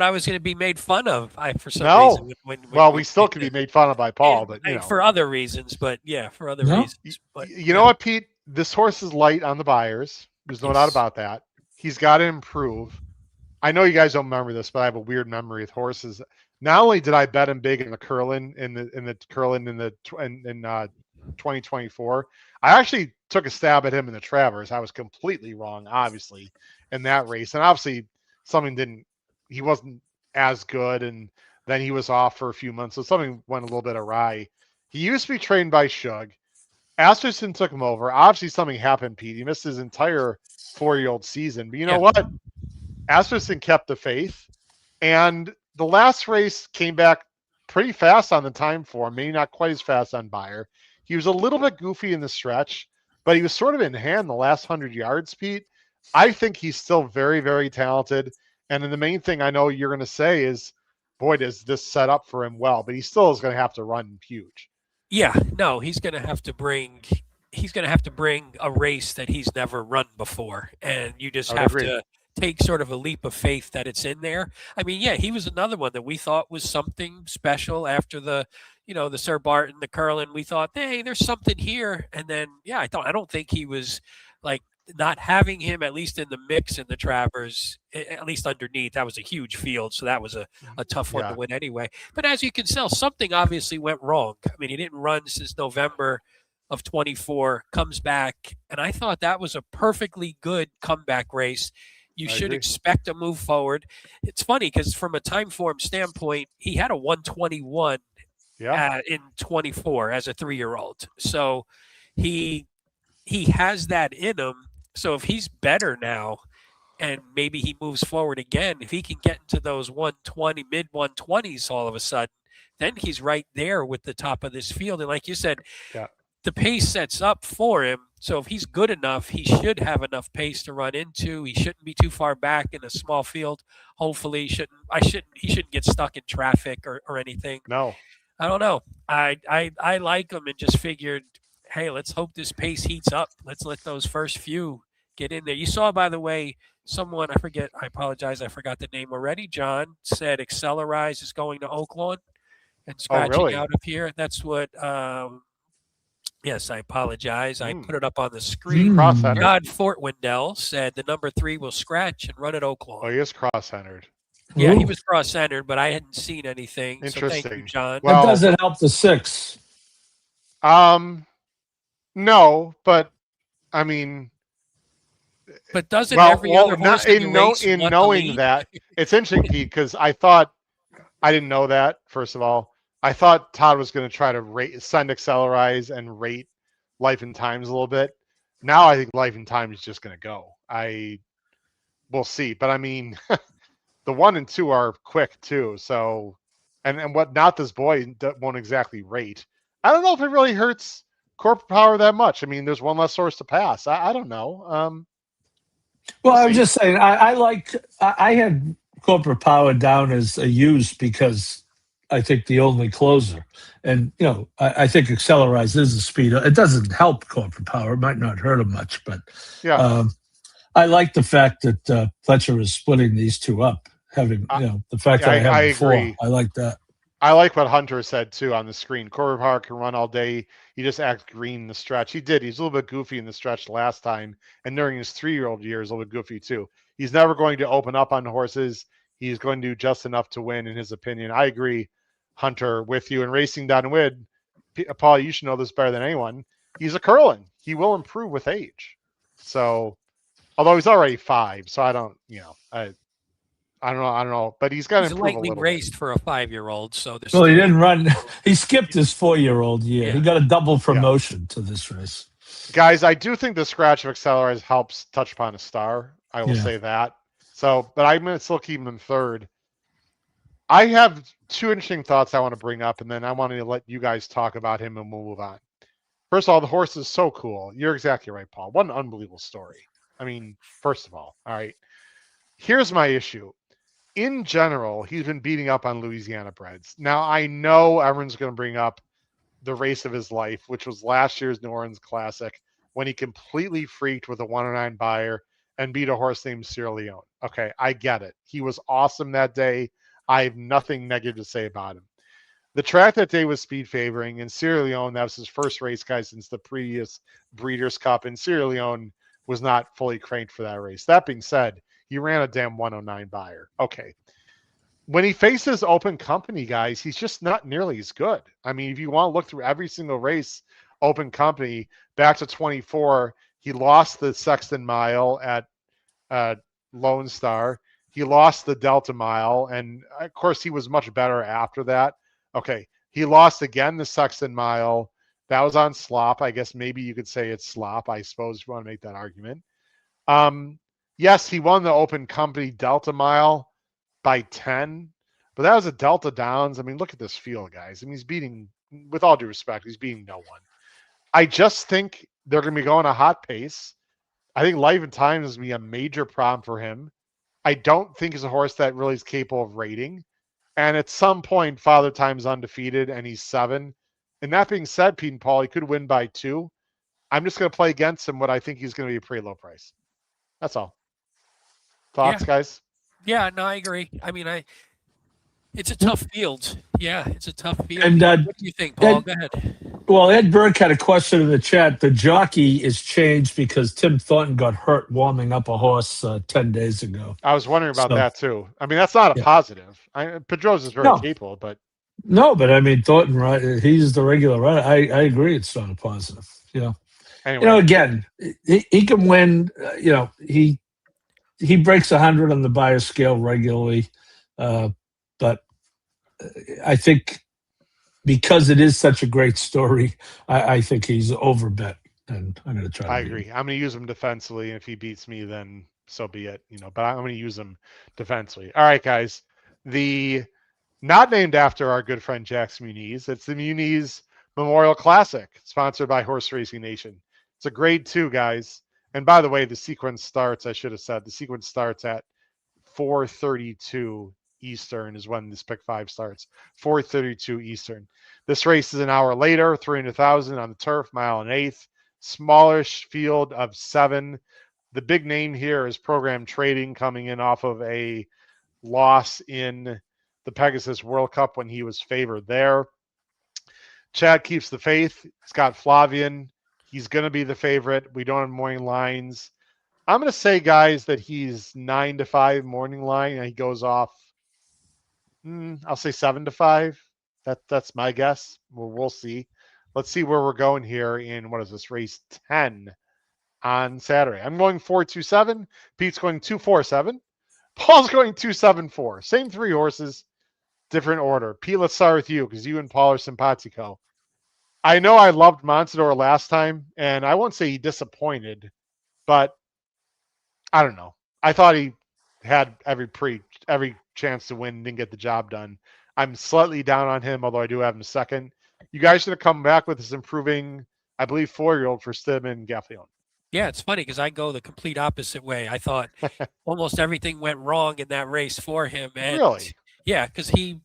was going to be made fun of. For some reason. When we still could be made fun of by Paul, but for other reasons. But yeah, for other reasons. But you know what, Pete? This horse is light on the buyers. There's no doubt about that. He's got to improve. I know you guys don't remember this, but I have a weird memory with horses. Not only did I bet him big in the Curlin in 2024, I actually took a stab at him in the Travers. I was completely wrong, obviously, in that race, and obviously he wasn't as good, and then he was off for a few months, so something went a little bit awry. He used to be trained by Shug. Asmussen took him over. Obviously, something happened, Pete. He missed his entire 4-year-old season. But you know what? Asmussen kept the faith. And the last race came back pretty fast on the time for him. Maybe not quite as fast on Beyer. He was a little bit goofy in the stretch, but he was sort of in hand the last 100 yards, Pete. I think he's still very, very talented. And then the main thing I know you're going to say is, boy, does this set up for him well. But he still is going to have to run huge. Yeah, no, he's going to have to bring a race that he's never run before, and you just have to take sort of a leap of faith that it's in there. I mean, yeah, he was another one that we thought was something special after the Sir Barton, the Curlin. We thought, hey, there's something here, and then I don't think he was like not having him at least in the mix in the Travers, at least underneath. That was a huge field, so that was a tough one to win anyway. But as you can tell, something obviously went wrong. I mean, he didn't run since November of 24, comes back, and I thought that was a perfectly good comeback race. You should expect a move forward. It's funny because from a time form standpoint, he had a 121 in 24 as a 3-year-old. So he has that in him. So if he's better now and maybe he moves forward again, if he can get into those 120, mid 120s all of a sudden, then he's right there with the top of this field. And like you said, the pace sets up for him. So if he's good enough, he should have enough pace to run into. He shouldn't be too far back in a small field. Hopefully he shouldn't get stuck in traffic or anything. No. I don't know. I like him and just figured, hey, let's hope this pace heats up. Let's let those first few get in there. You saw, by the way, someone, I apologize, I forgot the name already. John said Accelerize is going to Oaklawn and scratching out of here. That's what, yes, I apologize. I put it up on the screen. God Fort Wendell said the number 3 will scratch and run at Oaklawn. Oh, he is cross-centered. Yeah, he was cross-centered, but I hadn't seen anything. Interesting. So thank you, John. Well, that doesn't help the 6. No, but I mean, but doesn't every other horse in knowing that, it's interesting, Pete, because I didn't know that. First of all, I thought Todd was going to try to send Accelerize and rate Life and Times a little bit. Now I think Life and Times is just going to go. We'll see, but I mean, the 1 and 2 are quick too. So, and what not this boy won't exactly rate. I don't know if it really hurts Corporate Power that much. I mean, there's one less horse to pass. I don't know. Well, I'm just saying, I had Corporate Power down as a use because I think the only closer. And, I think Accelerize is a speed. It doesn't help Corporate Power. It might not hurt him much, but I like the fact that Fletcher is splitting these two up, having, the fact that I had before. Agree. I like that. I like what Hunter said, too, on the screen. Corporate Power can run all day. He just acts green in the stretch. He did. He's a little bit goofy in the stretch last time. And during his 3-year-old year, he's a little bit goofy, too. He's never going to open up on horses. He's going to do just enough to win, in his opinion. I agree. hunter with you and racing downwind. Paul, you should know this better than anyone. He's a Curlin. He will improve with age. So, although he's already 5, so I don't know, but he's got to He's improve a lightly little raced for a 5-year-old, so there's Well, he still- didn't run. He skipped his 4-year-old year. Yeah. He got a double promotion to this race. bit. Guys, I do think the scratch of accelerators helps touch upon a star. I will say that. So, but I'm going to still keep him in 3rd. I have 2 interesting thoughts I want to bring up, and then I want to let you guys talk about him, and we'll move on. First of all, the horse is so cool. You're exactly right, Paul. What an unbelievable story. I mean, first of all right. Here's my issue. In general, he's been beating up on Louisiana breds. Now, I know everyone's going to bring up the race of his life, which was last year's New Orleans Classic, when he completely freaked with a 109 buyer and beat a horse named Sierra Leone. Okay, I get it. He was awesome that day. I have nothing negative to say about him. The track that day was speed favoring, and Sierra Leone, that was his first race, guys, since the previous Breeders' Cup, and Sierra Leone was not fully cranked for that race. That being said, he ran a damn 109 buyer. Okay. When he faces open company, guys, he's just not nearly as good. I mean, if you want to look through every single race, open company, back to 24, he lost the Sexton Mile at Lone Star. He lost the Delta Mile, and of course, he was much better after that. Okay, he lost again the Sexton Mile. That was on slop. I guess maybe you could say it's slop, I suppose, if you want to make that argument. Yes, he won the open company Delta Mile by 10, but that was a Delta Downs. I mean, look at this field, guys. I mean, he's beating, with all due respect, he's beating no one. I just think they're going to be going a hot pace. I think Life and Time is going to be a major problem for him. I don't think he's a horse that really is capable of rating. And at some point, Father Time's undefeated and he's 7. And that being said, Pete and Paul, he could win by 2. I'm just going to play against him what I think he's going to be a pretty low price. That's all. Thoughts, guys? Yeah, no, I agree. I mean, it's a tough field. Yeah, it's a tough field. And what do you think, Paul? Go ahead. Well, Ed Burke had a question in the chat. The jockey is changed because Tim Thornton got hurt warming up a horse 10 days ago. I was wondering about that too. I mean, that's not a positive. Pedro's is very capable, but no, but I mean, Thornton, right? He's the regular runner. I agree. It's not a positive. Anyway. Again, he can win. He breaks 100 on the buyer scale regularly, but I think because it is such a great story, I think he's overbet, and I'm going to try. I agree. I'm going to use him defensively, and if he beats me, then so be it. But I'm going to use him defensively. All right, guys. The not named after our good friend Jackson Muniz. It's the Muniz Memorial Classic, sponsored by Horse Racing Nation. It's a grade 2, guys. And by the way, the sequence starts, I should have said, the sequence starts at 4:32 Eastern is when this pick 5 starts. 4:32 Eastern. This race is an hour later, 300,000 on the turf, mile and 1/8. Smallish field of 7. The big name here is Program Trading, coming in off of a loss in the Pegasus World Cup when he was favored there. Chad keeps the faith. Scott Flavian, he's going to be the favorite. We don't have morning lines. I'm going to say, guys, that he's 9-5 morning line, and he goes off, I'll say 7-5. That's my guess. We'll see. Let's see where we're going here in, what is this, race 10 on Saturday. I'm going 4-2-7. Pete's going 2-4-7. Paul's going 2-7-4. Same 3 horses, different order. Pete, let's start with you because you and Paul are simpatico. I know I loved Montador last time, and I won't say he disappointed, but I don't know. I thought he had every chance to win, didn't get the job done. I'm slightly down on him, although I do have him second. You guys should have come back with this improving, I believe, 4-year-old for Stidman Gaffleon. Yeah, it's funny because I go the complete opposite way. I thought almost everything went wrong in that race for him. And really? Yeah, because I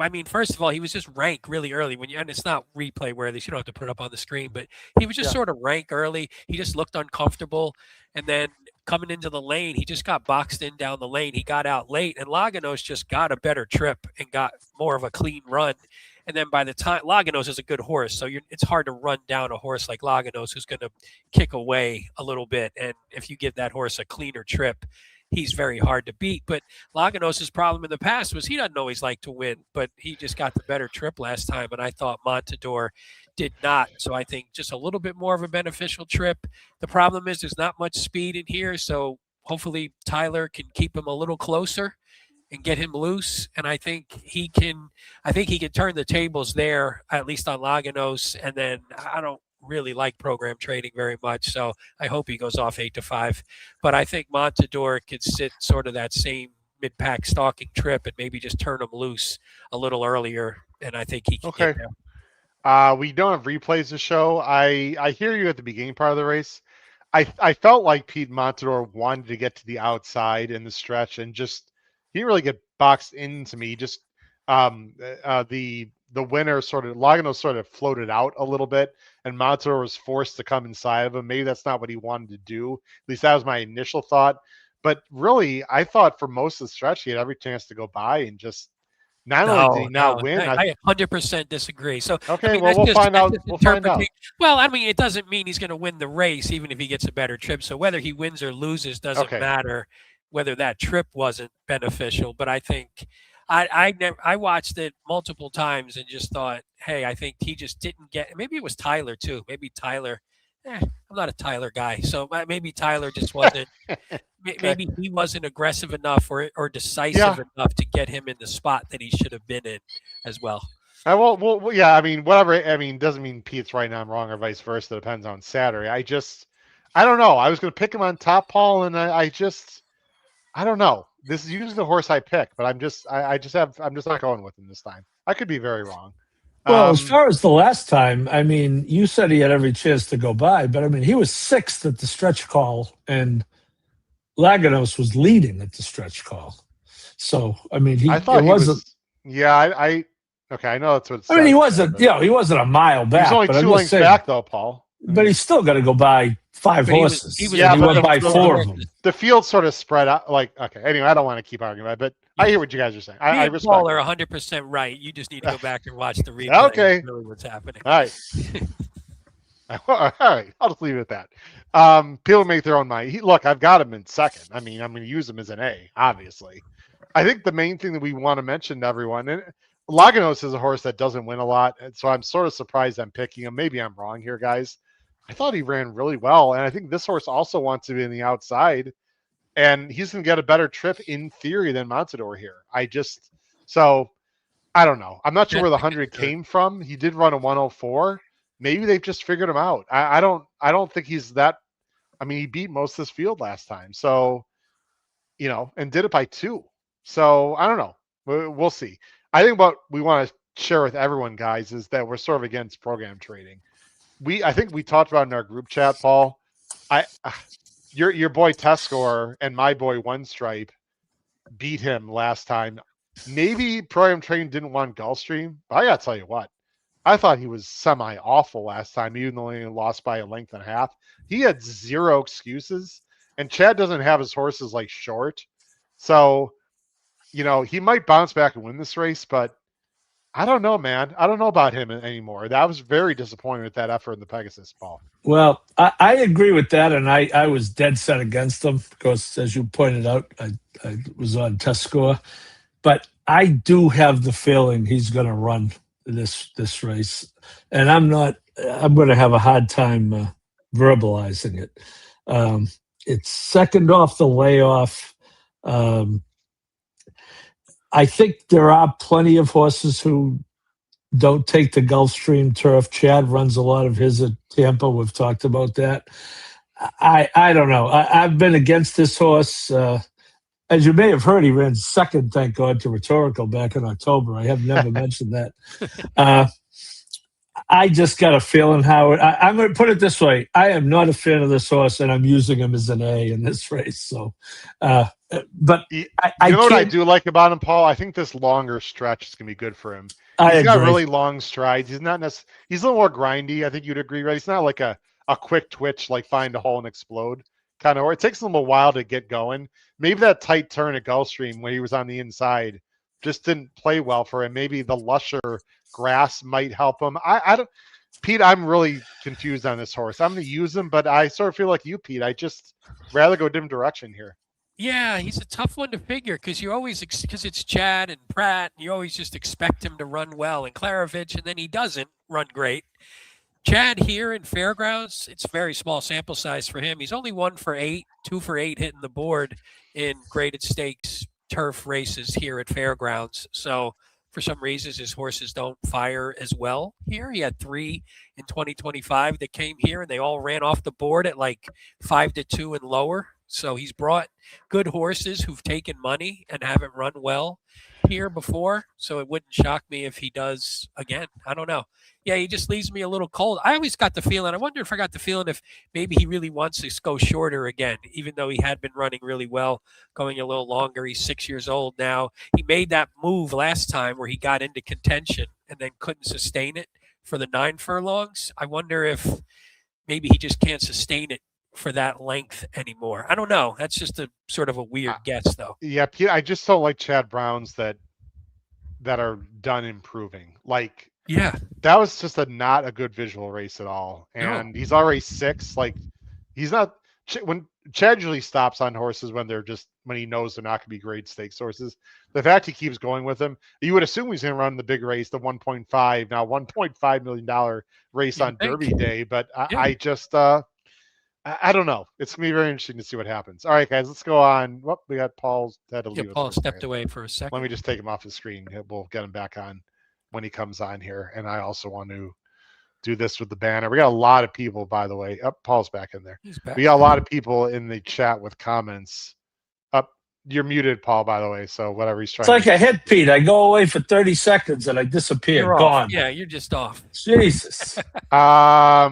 mean, first of all, he was just rank really early and it's not replay worthy, so you don't have to put it up on the screen, but he was just sort of rank early. He just looked uncomfortable. And then coming into the lane, he just got boxed in down the lane. He got out late, and Laganos just got a better trip and got more of a clean run. And then by the time Laganos is a good horse, so it's hard to run down a horse like Laganos who's going to kick away a little bit. And if you give that horse a cleaner trip, he's very hard to beat. But Laganos' problem in the past was he doesn't always like to win, but he just got the better trip last time, and I thought Montador did not. So I think just a little bit more of a beneficial trip. The problem is there's not much speed in here, so hopefully Tyler can keep him a little closer and get him loose. And I think he can turn the tables there, at least on Laganos. And then I don't really like program trading very much, so I hope he goes off 8-5. But I think Montador could sit sort of that same mid-pack stalking trip and maybe just turn him loose a little earlier. And I think he can get there. We don't have replays to show. I hear you at the beginning part of the race. I felt like Pete Montador wanted to get to the outside in the stretch and just he didn't really get boxed into me. Just the winner sort of Laganos sort of floated out a little bit, and Montador was forced to come inside of him. Maybe that's not what he wanted to do. At least that was my initial thought. But really, I thought for most of the stretch he had every chance to go by and just not only did he not win. I 100% disagree. So okay, I mean, well, we'll find out. We'll find out. Well, I mean, it doesn't mean he's going to win the race, even if he gets a better trip. So whether he wins or loses doesn't matter. Whether that trip wasn't beneficial, but I think I watched it multiple times and just thought, hey, I think he just didn't get. Maybe it was Tyler too. Maybe Tyler. I'm not a Tyler guy, so maybe Tyler just wasn't. Maybe he wasn't aggressive enough or decisive enough to get him in the spot that he should have been in as well. Well, yeah. I mean, whatever. I mean, doesn't mean Pete's right now I'm wrong or vice versa. It depends on Saturday. I don't know. I was going to pick him on top, Paul, and I don't know. This is usually the horse I pick, but I'm just not going with him this time. I could be very wrong. Well, as far as the last time, I mean, you said he had every chance to go by, but I mean, he was sixth at the stretch call, and Laganos was leading at the stretch call. So, I mean, I thought he wasn't. Yeah, okay, I know that's what. I mean, he wasn't. He wasn't a mile back. He's only 2 lengths back, though, Paul. But he's still got to go by 5 horses. He went by 4 of them. The field sort of spread out. Okay. Anyway, I don't want to keep arguing about it, but I hear what you guys are saying. I respect. Paul are 100% right. You just need to go back and watch the replay. Okay. Really what's happening. All right. All right. I'll just leave it at that. People make their own mind. Look, I've got him in second. I mean, I'm going to use him as an A, obviously. I think the main thing that we want to mention to everyone, and Laganos is a horse that doesn't win a lot, and so I'm sort of surprised I'm picking him. Maybe I'm wrong here, guys. I thought he ran really well, and I think this horse also wants to be in the outside, and he's going to get a better trip in theory than Montador here. So I don't know. I'm not sure where the 100 came from. He did run a 104. Maybe they've just figured him out. I don't think he's that. I mean, he beat most of this field last time, so and did it by 2. So I don't know. We'll see. I think what we want to share with everyone, guys, is that we're sort of against program trading. I think we talked about in our group chat, Paul. Your boy Test Score and my boy One Stripe beat him last time. Maybe program trading didn't want Gulfstream, but I gotta tell you what, I thought he was semi-awful last time, even though he lost by a length and a half. He had 0 excuses, and Chad doesn't have his horses like short, so he might bounce back and win this race, but I don't know, man. I don't know about him anymore. I was very disappointed with that effort in the Pegasus, Paul. Well, I agree with that, and I was dead set against him because, as you pointed out, I was on Test Score. But I do have the feeling he's going to run this race, and I'm going to have a hard time verbalizing it. It's second off the layoff. I think there are plenty of horses who don't take the Gulfstream turf. Chad runs a lot of his at Tampa. We've talked about that. I don't know. I've been against this horse. As you may have heard, he ran second, thank God, to Rhetorical back in October. I have never mentioned that. I just got a feeling, Howard. I'm going to put it this way. I am not a fan of this horse, and I'm using him as an A in this race. So, but you know what I do like about him, Paul? I think this longer stretch is going to be good for him. He's got really long strides. He's not he's a little more grindy. I think you'd agree, right? He's not like a quick twitch, like find a hole and explode kind of, or it takes him a while to get going. Maybe that tight turn at Gulfstream when he was on the inside just didn't play well for him. Maybe the lusher grass might help him. I don't, Pete, I'm really confused on this horse. I'm going to use him, but I sort of feel like you, Pete. I just rather go a different direction here. Yeah, he's a tough one to figure because you always because it's Chad and Pratt, and you always just expect him to run well, and Klaravich, and then he doesn't run great. Chad here in Fairgrounds, it's a very small sample size for him. He's only 1 for 8, 2 for 8 hitting the board in graded stakes turf races here at Fairgrounds. So for some reasons, his horses don't fire as well here. He had 3 in 2025 that came here, and they all ran off the board at like 5-2 and lower. So he's brought good horses who've taken money and haven't run well here before. So it wouldn't shock me if he does again. I don't know. Yeah, he just leaves me a little cold. I always got the feeling, I wonder if I got the feeling if maybe he really wants to go shorter again, even though he had been running really well, going a little longer. He's 6 years old now. He made that move last time where he got into contention and then couldn't sustain it for the 9 furlongs. I wonder if maybe he just can't sustain it for that length anymore. I don't know. That's just a sort of a weird guess, though. Yeah, I just don't like Chad Browns that are done improving. Like, Yeah. that was just not a good visual race at all. And he's already 6. Like, he's not when Chad usually stops on horses when he knows they're not going to be grade stakes horses. The fact he keeps going with them, you would assume he's going to run the big race, the $1.5 million race on Derby Day. But I just I don't know. It's going to be very interesting to see what happens. All right, guys, let's go on. Well, we got Paul's had to leave. Paul stepped away for a second. Let me just take him off the screen. We'll get him back on when he comes on here. And I also want to do this with the banner. We got a lot of people, by the way. Paul's back in there. He's back. We got a lot of people in the chat with comments. You're muted, Paul, by the way. So whatever he's trying. It's like a hit, Pete. I go away for 30 seconds and I disappear. You're Gone. off. Yeah, you're just off. Jesus. Let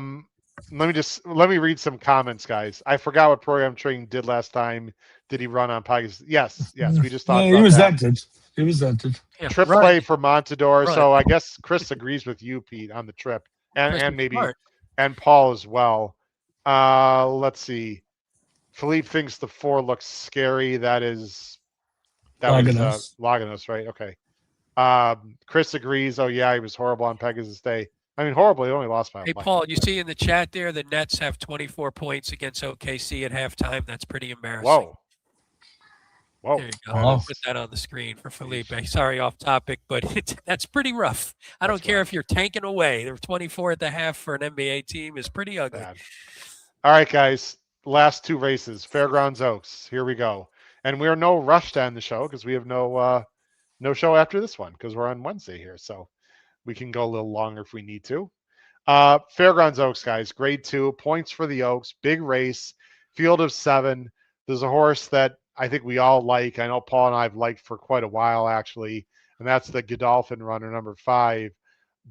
me read some comments, guys. I forgot what program training did last time. Did he run on Peggy's? Yes. We just talked about he was that. entered. He was entered. Yeah, Triple A for Montador. Right. So I guess Chris agrees with you, Pete, on the trip, and maybe smart. and Paul as well. Let's see. Philippe thinks the 4 looks scary. That was Laganos, right? Okay. Chris agrees. Oh yeah, he was horrible on Pegasus Day. I mean, horrible. He only lost by. Hey, Paul, you see in the chat there, the Nets have 24 points against OKC at halftime. That's pretty embarrassing. Whoa. There you go. I'll put that on the screen for Felipe. Sorry, off topic, but that's pretty rough. I don't care if you're tanking away. They're 24 at the half for an NBA team is pretty ugly. Bad. All right, guys. Last 2 races. Fairgrounds Oaks. Here we go. And we're no rush to end the show because we have no show after this one because we're on Wednesday here. So we can go a little longer if we need to. Fairgrounds Oaks, guys. Grade 2. Points for the Oaks. Big race. Field of 7. There's a horse that I think we all like. I know Paul and I have liked for quite a while, actually. And that's the Godolphin runner, number 5,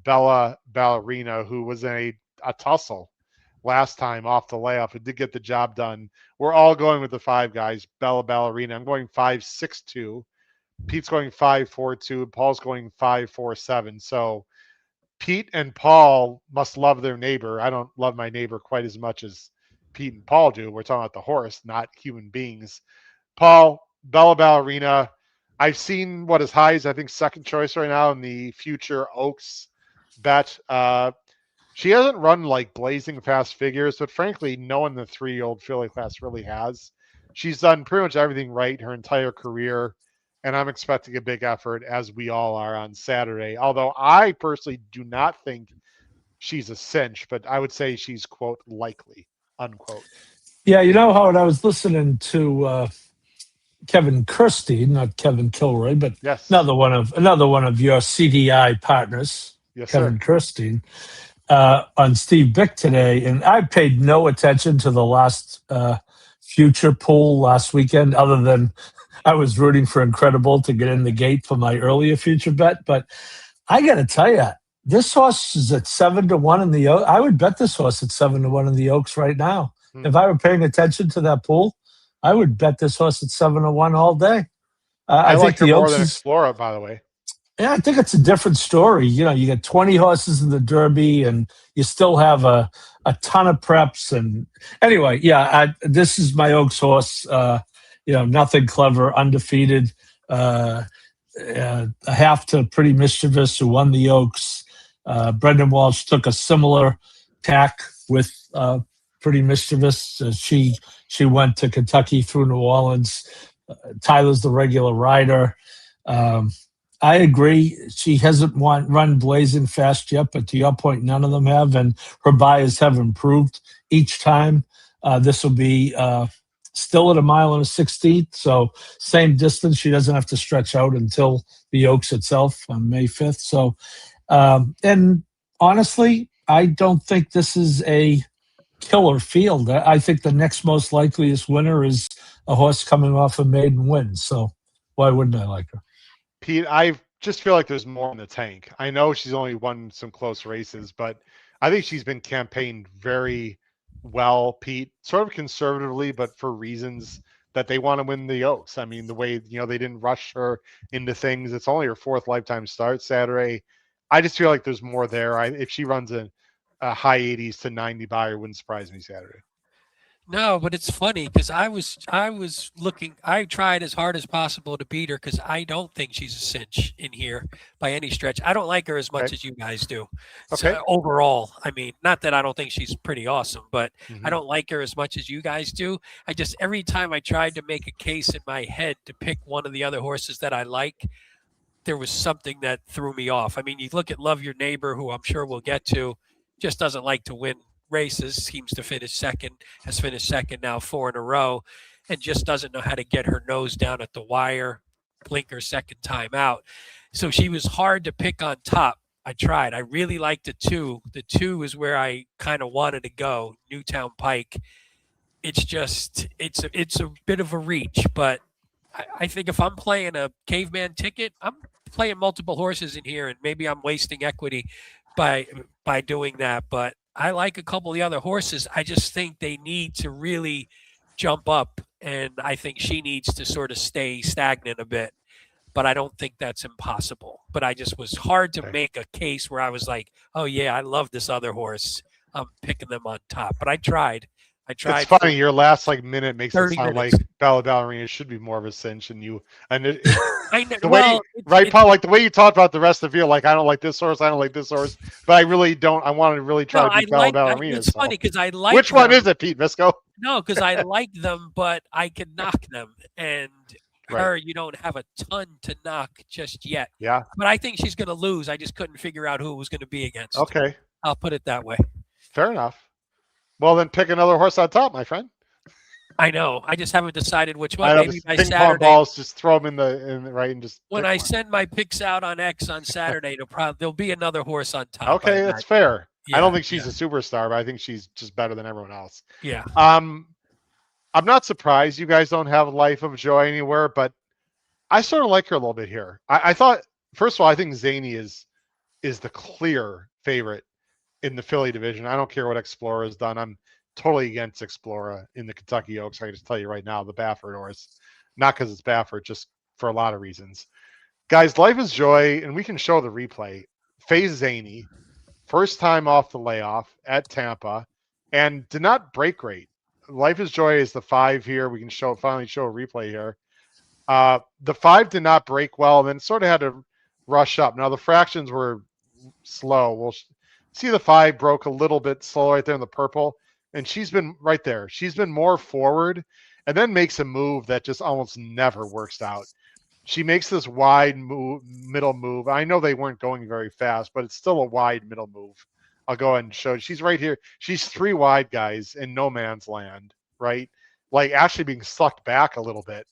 Bella Ballerina, who was in a tussle last time off the layup. It did get the job done. We're all going with the 5 guys. Bella Ballerina. I'm going 5-6-2. Pete's going 5-4-2. Paul's going 5-4-7. So Pete and Paul must love their neighbor. I don't love my neighbor quite as much as Pete and Paul do. We're talking about the horse, not human beings. Paul, Bella Ballerina. I've seen what as high as I think second choice right now in the future Oaks bet. She hasn't run like blazing fast figures, but frankly, no one in the 3-year-old filly class really has. She's done pretty much everything right her entire career, and I'm expecting a big effort, as we all are, on Saturday. Although I personally do not think she's a cinch, but I would say she's, quote, likely, unquote. Yeah, you know, Howard, I was listening to Kevin Kirstein, not Kevin Kilroy, but yes, another one of your CDI partners, yes, Kevin Kirstein, on Steve Bick today, and I paid no attention to the last future pool last weekend, other than I was rooting for Incredible to get in the gate for my earlier future bet. But I got to tell you, this horse is at 7-1 in the Oaks. I would bet this horse at 7-1 in the Oaks right now. If I were paying attention to that pool, I would bet this horse at 7-1 all day. I think like her the more Oaks than is, Explorer, by the way. Yeah, I think it's a different story. You know, you get 20 horses in the Derby, and you still have a ton of preps. And anyway, this is my Oaks horse. Nothing clever, undefeated. A half to Pretty Mischievous, who won the Oaks. Brendan Walsh took a similar tack with pretty mischievous. She went to Kentucky through New Orleans. Tyler's the regular rider. I agree. She hasn't run blazing fast yet, but to your point, none of them have, and her buyers have improved each time. This will be still at 1 1/16, so same distance. She doesn't have to stretch out until the Oaks itself on May 5th. So, and honestly, I don't think this is a killer field. I think the next most likeliest winner is a horse coming off a maiden win. So why wouldn't I like her? Pete, I just feel like there's more in the tank. I know she's only won some close races, but I think she's been campaigned very well, Pete, sort of conservatively, but for reasons that they want to win the Oaks. I mean, the way, they didn't rush her into things. It's only her 4th lifetime start Saturday. I just feel like there's more there. If she runs a high 80s to 90 buyer, wouldn't surprise me Saturday. No, but it's funny because I was looking. I tried as hard as possible to beat her because I don't think she's a cinch in here by any stretch. I don't like her as much as you guys do. Okay. So overall, I mean, not that I don't think she's pretty awesome, but I don't like her as much as you guys do. I just every time I tried to make a case in my head to pick one of the other horses that I like, there was something that threw me off. I mean, you look at Love Your Neighbor, who I'm sure we'll get to, just doesn't like to win races, seems to finish second, has finished second now 4 in a row, and just doesn't know how to get her nose down at the wire, blinker second time out. So she was hard to pick on top. I tried. I really liked the 2. The 2 is where I kind of wanted to go, Newtown Pike. It's just, it's a bit of a reach, but I think if I'm playing a caveman ticket, I'm playing multiple horses in here, and maybe I'm wasting equity by doing that, but I like a couple of the other horses. I just think they need to really jump up, and I think she needs to sort of stay stagnant a bit, but I don't think that's impossible. But I just was hard to make a case where I was like, oh yeah, I love this other horse. I'm picking them on top, but I tried. It's funny. Your last minute makes it sound minutes. like Bella Ballerina should be more of a cinch, and I know. Right, Paul? Like the way you talked about the rest of the field, like I don't like this horse, I don't like this horse, but I really don't. I wanted to really try to beat Bella Ballerina. It's funny because I like. Which one is it, Pete Visco? No, because I like them, but I can knock them, and her, you don't have a ton to knock just yet. Yeah, but I think she's going to lose. I just couldn't figure out who it was going to be against. Okay, I'll put it that way. Fair enough. Well, then pick another horse on top, my friend. I know. I just haven't decided which one. I know, maybe by ping Saturday. Pong balls, just throw them in the right and just. When I send my picks out on X on Saturday, there'll be another horse on top. Okay, that's fair. Yeah, I don't think she's a superstar, but I think she's just better than everyone else. Yeah. I'm not surprised you guys don't have Life of Joy anywhere, but I sort of like her a little bit here. I thought, first of all, I think Zany is the clear favorite in the filly division. I don't care what Explorer has done. I'm totally against Explorer in the Kentucky Oaks. I can just tell you right now, the Baffert horse, not because it's Baffert, just for a lot of reasons. Guys, Life is Joy, and we can show the replay. Phase Zany, first time off the layoff at Tampa, and did not break great. Life is Joy is the 5 here. We can finally show a replay here. The 5 did not break well, and then sort of had to rush up. Now the fractions were slow. We'll see the 5 broke a little bit slow right there in the purple, and she's been right there. She's been more forward, and then makes a move that just almost never works out. She makes this wide middle move. I know they weren't going very fast, but it's still a wide middle move. I'll go ahead and show you. She's right here. She's 3 wide, guys, in no man's land, right? Like actually being sucked back a little bit.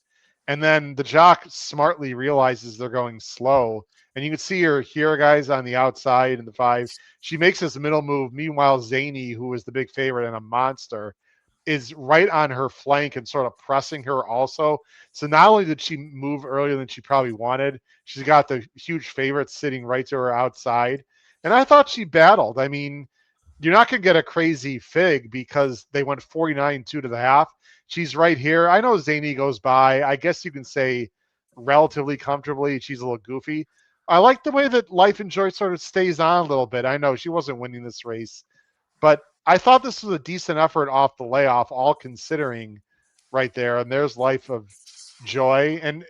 And then the jock smartly realizes they're going slow. And you can see her here, guys, on the outside in the 5. She makes this middle move. Meanwhile, Zany, who is the big favorite and a monster, is right on her flank and sort of pressing her also. So not only did she move earlier than she probably wanted, she's got the huge favorite sitting right to her outside. And I thought she battled. I mean, you're not going to get a crazy fig because they went 49-2 to the half. She's right here. I know Zany goes by. I guess you can say relatively comfortably. She's a little goofy. I like the way that Life and Joy sort of stays on a little bit. I know she wasn't winning this race, but I thought this was a decent effort off the layoff, all considering right there. And there's Life of Joy. And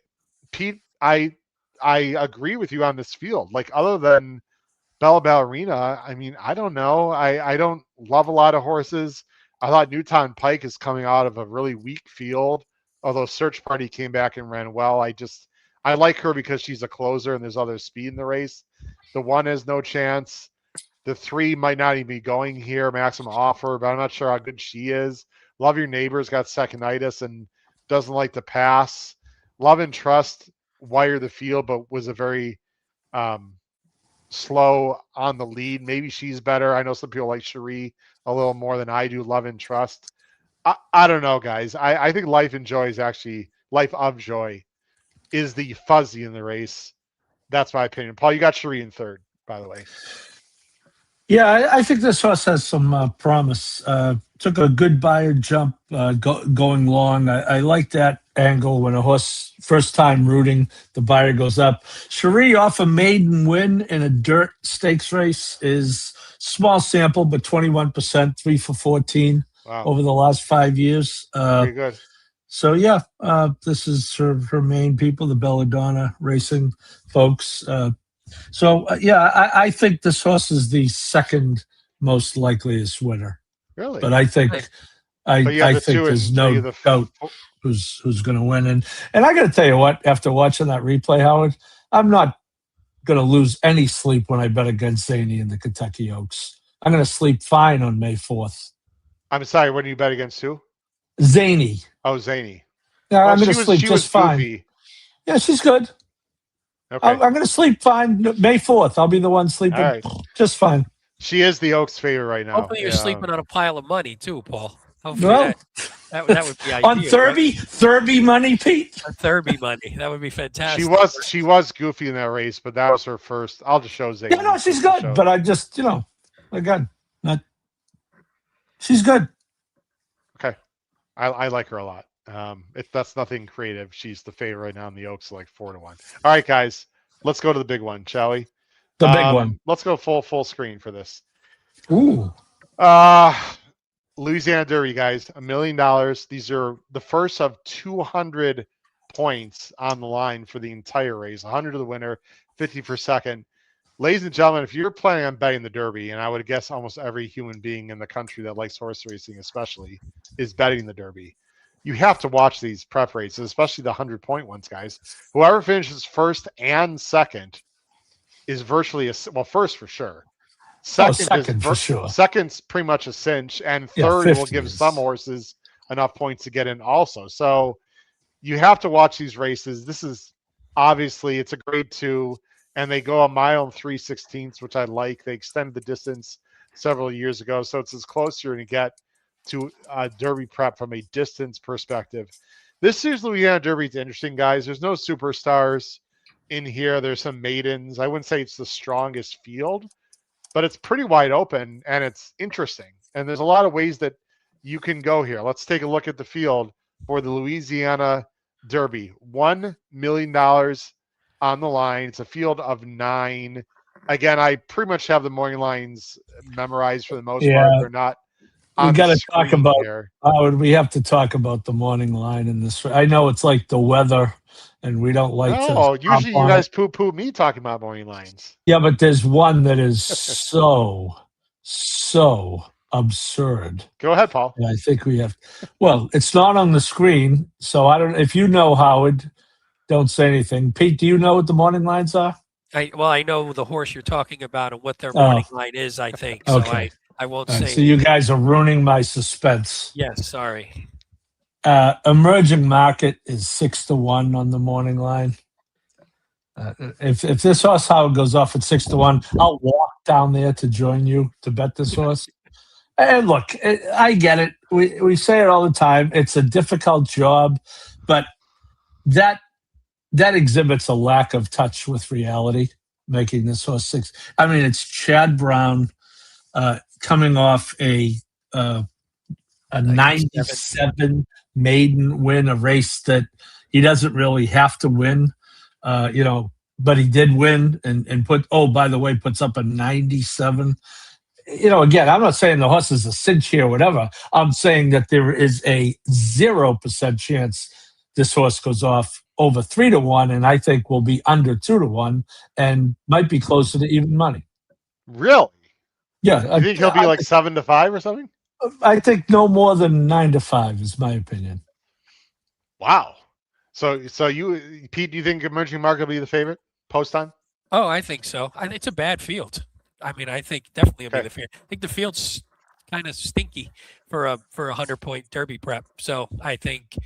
Pete, I agree with you on this field. Like other than Bella Ballerina, I mean, I don't know. I don't love a lot of horses. I thought Newtown Pike is coming out of a really weak field, although Search Party came back and ran well. I like her because she's a closer and there's other speed in the race. The 1 has no chance. The 3 might not even be going here, Maximum Offer, but I'm not sure how good she is. Love Your Neighbor's got second-itis and doesn't like to pass. Love and Trust wired the field, but was a very slow on the lead. Maybe she's better. I know some people like Cherie a little more than I do. Love and Trust. I don't know, guys. I think Life of Joy is the fuzzy in the race. That's my opinion. Paul, you got Cherie in third, by the way. Yeah, I think this horse has some promise. Took a good buyer jump going long. I like that angle when a horse, first time rooting, the buyer goes up. Cherie off a maiden win in a dirt stakes race is small sample, but 21%, 3 for 14 over the last 5 years. Pretty good. So, yeah, this is her main people, the Belladonna racing folks. I think this horse is the second most likeliest winner. Really? But I think there's no doubt who's going to win. And I got to tell you what, after watching that replay, Howard, I'm not going to lose any sleep when I bet against Zany in the Kentucky Oaks. I'm going to sleep fine on May 4th. I'm sorry, when do you bet against who? Zany. Oh, Zany. Yeah, I'm going to sleep just fine. Goofy. Yeah, she's good. Okay. I'm going to sleep fine. May 4th, I'll be the one sleeping just fine. She is the Oaks favorite right now. Hopefully you're sleeping on a pile of money too, Paul. Hopefully that would be ideal. On Thurby money, Pete? On Thurby money. That would be fantastic. She was goofy in that race, but that was her first. I'll just show Zany. Yeah, no, she's good. But I just, again, she's good. Okay. I like her a lot. If that's nothing creative, she's the favorite right now in the Oaks, like 4-1. All right, guys, let's go to the big one, shall we? The big one. Let's go full screen for this. Ooh. Louisiana Derby, guys, $1 million. These are the first of 200 points on the line for the entire race. 100 to the winner, 50 for second. Ladies and gentlemen, if you're planning on betting the Derby, and I would guess almost every human being in the country that likes horse racing especially is betting the Derby, you have to watch these prep races, especially the 100-point ones, guys. Whoever finishes first and second is virtually first for sure. Second for sure. Second's pretty much a cinch, and third will give some horses enough points to get in also. So you have to watch these races. This is obviously, it's a grade 2, and they go 1 mile and 3/16, which I like. They extended the distance several years ago, so it's as close you're going to get to Derby prep from a distance perspective. This year's Louisiana Derby is interesting, guys. There's no superstars in here. There's some maidens. I wouldn't say it's the strongest field, but it's pretty wide open and it's interesting. And there's a lot of ways that you can go here. Let's take a look at the field for the Louisiana Derby. $1 million on the line. It's a field of 9. Again, I pretty much have the morning lines memorized for the most part. They're not. We got to talk about Howard. We have to talk about the morning line in this. I know it's like the weather, and we don't like to. Oh, usually you guys poo me talking about morning lines. Yeah, but there's one that is so absurd. Go ahead, Paul. And I think we have. Well, it's not on the screen, so I don't. If you know, Howard, don't say anything. Pete, do you know what the morning lines are? I know the horse you're talking about and what their morning line is. I think so. Okay. I won't say. So you guys are ruining my suspense. Yes, sorry. Emerging Market is 6-1 on the morning line. If this horse Howard goes off at 6-1, I'll walk down there to join you to bet this horse. And look, I get it. We say it all the time. It's a difficult job, but that exhibits a lack of touch with reality, making this horse 6. I mean, it's Chad Brown. Coming off a 97 maiden win, a race that he doesn't really have to win, but he did win and puts up a 97. Again, I'm not saying the horse is a cinch here or whatever. I'm saying that there is a 0% chance this horse goes off over 3-1, and I think will be under 2-1 and might be closer to even money. Really? Yeah. You think he'll be like 7-5 or something? I think no more than 9 to 5 is my opinion. Wow. So you, Pete, do you think Emerging Market will be the favorite post time? Oh, I think so. It's a bad field. I mean, I think definitely it'll be Okay. the favorite. I think the field's kind of stinky for a 100-point Derby prep. So I think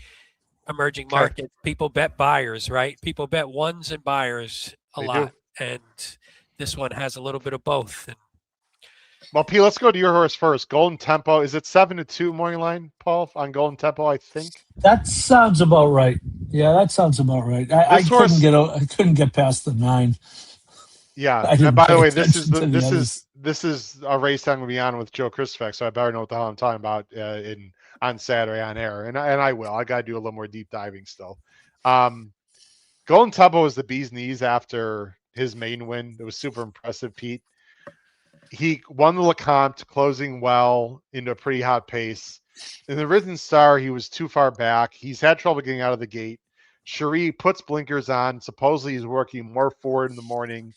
Emerging Okay. Market people bet buyers, right? People bet ones and buyers a They lot, do. and this one has a little bit of both. And Well, Pete, let's go to your horse first. Golden Tempo. Is it 7-2 morning line, Paul, on Golden Tempo? I think That sounds about right. Yeah, that sounds about right. I This horse- couldn't get past the 9. Yeah. I And didn't by the pay way, this is attention to the others. this is a race I'm going to be on with Joe Christopher, so I better know what the hell I'm talking about on Saturday on air, and I will. I got to do a little more deep diving still. Golden Tempo was the bee's knees after his main win. It was super impressive, Pete. He won the LeCompte, closing well into a pretty hot pace. In the Risen Star, he was too far back. He's had trouble getting out of the gate. Cherie puts blinkers on. Supposedly he's working more forward in the morning.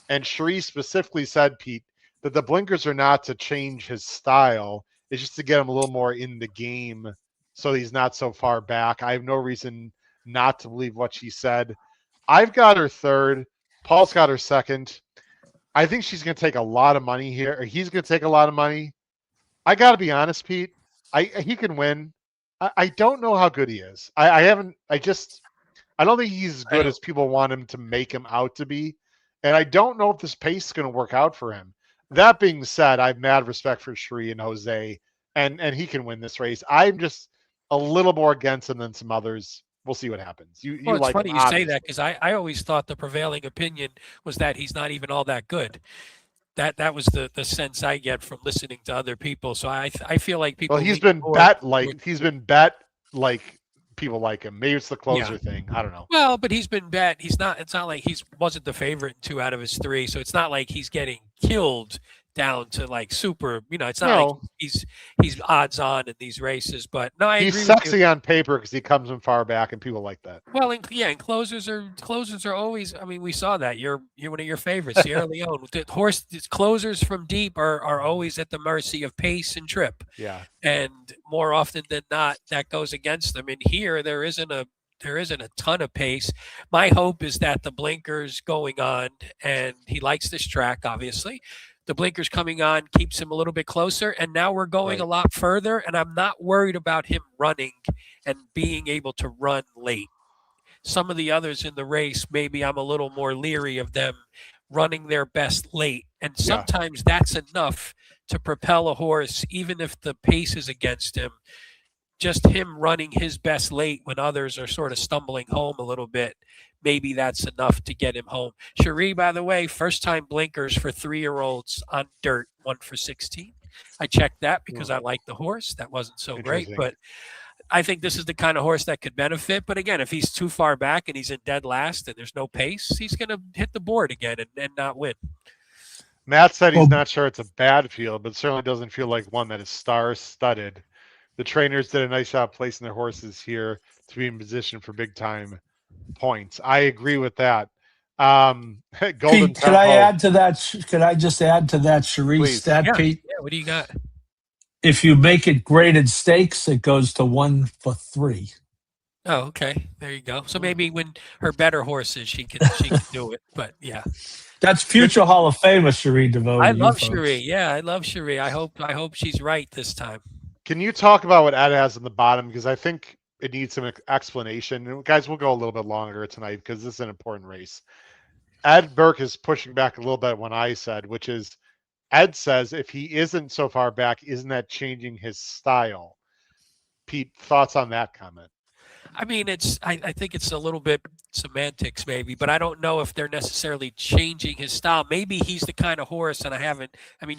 And Cherie specifically said, Pete, that the blinkers are not to change his style. It's just to get him a little more in the game so he's not so far back. I have no reason not to believe what she said. I've got her third. Paul's got her second. I think she's going to take a lot of money here. Or he's going to take a lot of money. I got to be honest, Pete. He can win. I don't know how good he is. I don't think he's as good as people want him to make him out to be. And I don't know if this pace is going to work out for him. That being said, I have mad respect for Cherie and Jose, and he can win this race. I'm just a little more against him than some others. We'll see what happens. well, it's like funny him, you say obviously. that because I always thought the prevailing opinion was that he's not even all that good. That was the sense I get from listening to other people. So I feel like people. Well, he's lean been more bet like people like him. Maybe it's the closer thing. I don't know. Well, but he's been bet. It's not like wasn't the favorite in 2 out of his 3. So it's not like he's getting killed down to like super. It's not like he's odds on in these races. But no, I he's agree with you. sexy on paper because he comes from far back, and people like that. Well, and closers are always. I mean, we saw that you're one of your favorites, Sierra Leone. Closers from deep are always at the mercy of pace and trip. Yeah, and more often than not, that goes against them. And here, there isn't a ton of pace. My hope is that the blinkers going on, and he likes this track, obviously. The blinkers coming on keeps him a little bit closer, and now we're going a lot further, and I'm not worried about him running and being able to run late. Some of the others in the race, maybe I'm a little more leery of them running their best late, and sometimes that's enough to propel a horse, even if the pace is against him. Just him running his best late when others are sort of stumbling home a little bit, maybe that's enough to get him home. Cherie, by the way, first time blinkers for 3-year-olds on dirt, 1 for 16. I checked that because I like the horse. That wasn't so great, but I think this is the kind of horse that could benefit. But again, if he's too far back and he's in dead last and there's no pace, he's going to hit the board again and not win. Matt said he's not sure it's a bad field, but certainly doesn't feel like one that is star-studded. The trainers did a nice job placing their horses here to be in position for big-time points. I agree with that. Golden Pete, could I add to that? Could I just add to that Cherie stat, Pete? Yeah, what do you got? If you make it graded stakes, it goes to 1 for 3. Oh, okay. There you go. So maybe when her better horses, she can do it. But yeah, that's future Hall of Famer Cherie DeVoe. I love Cherie. Yeah, I love Cherie. I hope she's right this time. Can you talk about what Ed has in the bottom? Because I think it needs some explanation. And guys, we'll go a little bit longer tonight because this is an important race. Ed Burke is pushing back a little bit when I said, which is Ed says if he isn't so far back, isn't that changing his style? Pete, thoughts on that comment? I mean, I think it's a little bit semantics maybe, but I don't know if they're necessarily changing his style. Maybe he's the kind of horse, and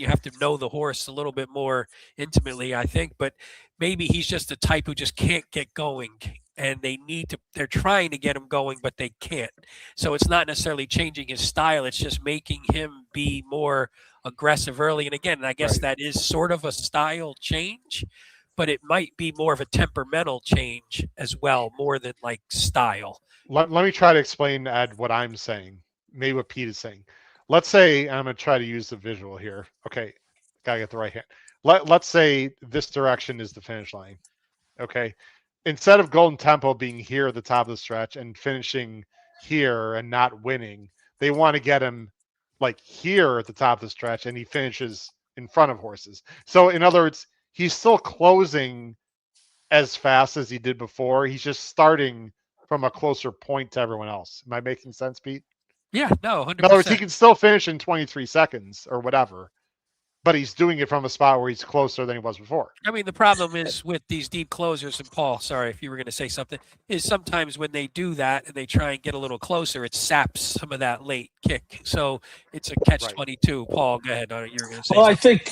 you have to know the horse a little bit more intimately, I think, but maybe he's just the type who just can't get going, and they're trying to get him going, but they can't. So it's not necessarily changing his style. It's just making him be more aggressive early. And again, I guess that is sort of a style change, but it might be more of a temperamental change as well, more than like style. Let me try to explain, Ed, what I'm saying, maybe what Pete is saying. Let's say, I'm going to try to use the visual here. Okay, got to get the right hand. let's say this direction is the finish line. Okay. Instead of Golden Tempo being here at the top of the stretch and finishing here and not winning, they want to get him like here at the top of the stretch and he finishes in front of horses. So in other words, he's still closing as fast as he did before. He's just starting from a closer point to everyone else. Am I making sense, Pete? Yeah, no, 100%. In other words, he can still finish in 23 seconds or whatever, but he's doing it from a spot where he's closer than he was before. I mean, the problem is with these deep closers, and Paul, sorry if you were going to say something, is sometimes when they do that and they try and get a little closer, it saps some of that late kick. So it's a catch-22. Paul, go ahead. You were going to say Well, something.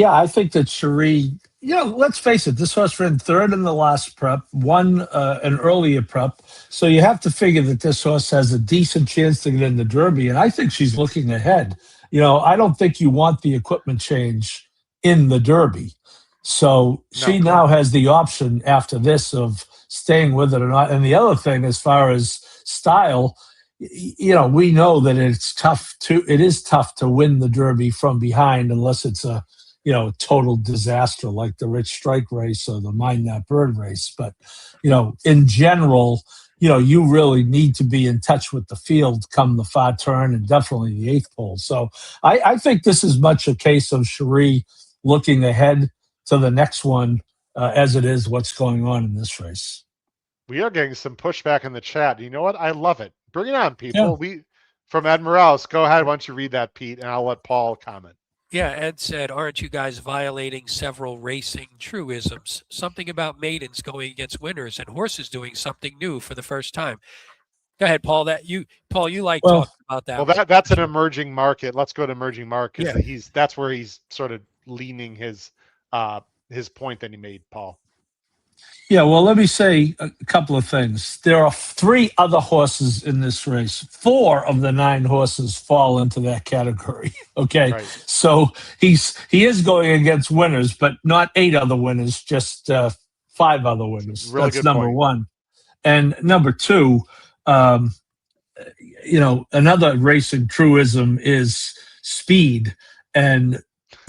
I think that Cherie, let's face it, this horse ran third in the last prep, won an earlier prep. So you have to figure that this horse has a decent chance to get in the Derby. And I think she's looking ahead. I don't think you want the equipment change in the Derby. So she now has the option after this of staying with it or not. And the other thing, as far as style, we know that it is tough to win the Derby from behind unless it's a total disaster like the Rich Strike race or the Mind That Bird race. But, in general, you really need to be in touch with the field come the far turn and definitely the eighth pole. So I think this is much a case of Cherie looking ahead to the next one as it is what's going on in this race. We are getting some pushback in the chat. You know what? I love it. Bring it on, people. Yeah. From Ed Morales. Go ahead. Why don't you read that, Pete, and I'll let Paul comment. Yeah, Ed said, aren't you guys violating several racing truisms? Something about maidens going against winners and horses doing something new for the first time. Go ahead, Paul. You like talking about that. Well, that's an emerging market. Let's go to emerging markets. Yeah. That's where he's sort of leaning his point that he made, Paul. Yeah, well, let me say a couple of things. There are 3 other horses in this race. 4 of the 9 horses fall into that category. Okay, right. So he is going against winners, but not 8 other winners, just 5 other winners. Really That's number point. 1. And number 2, another racing truism is speed, and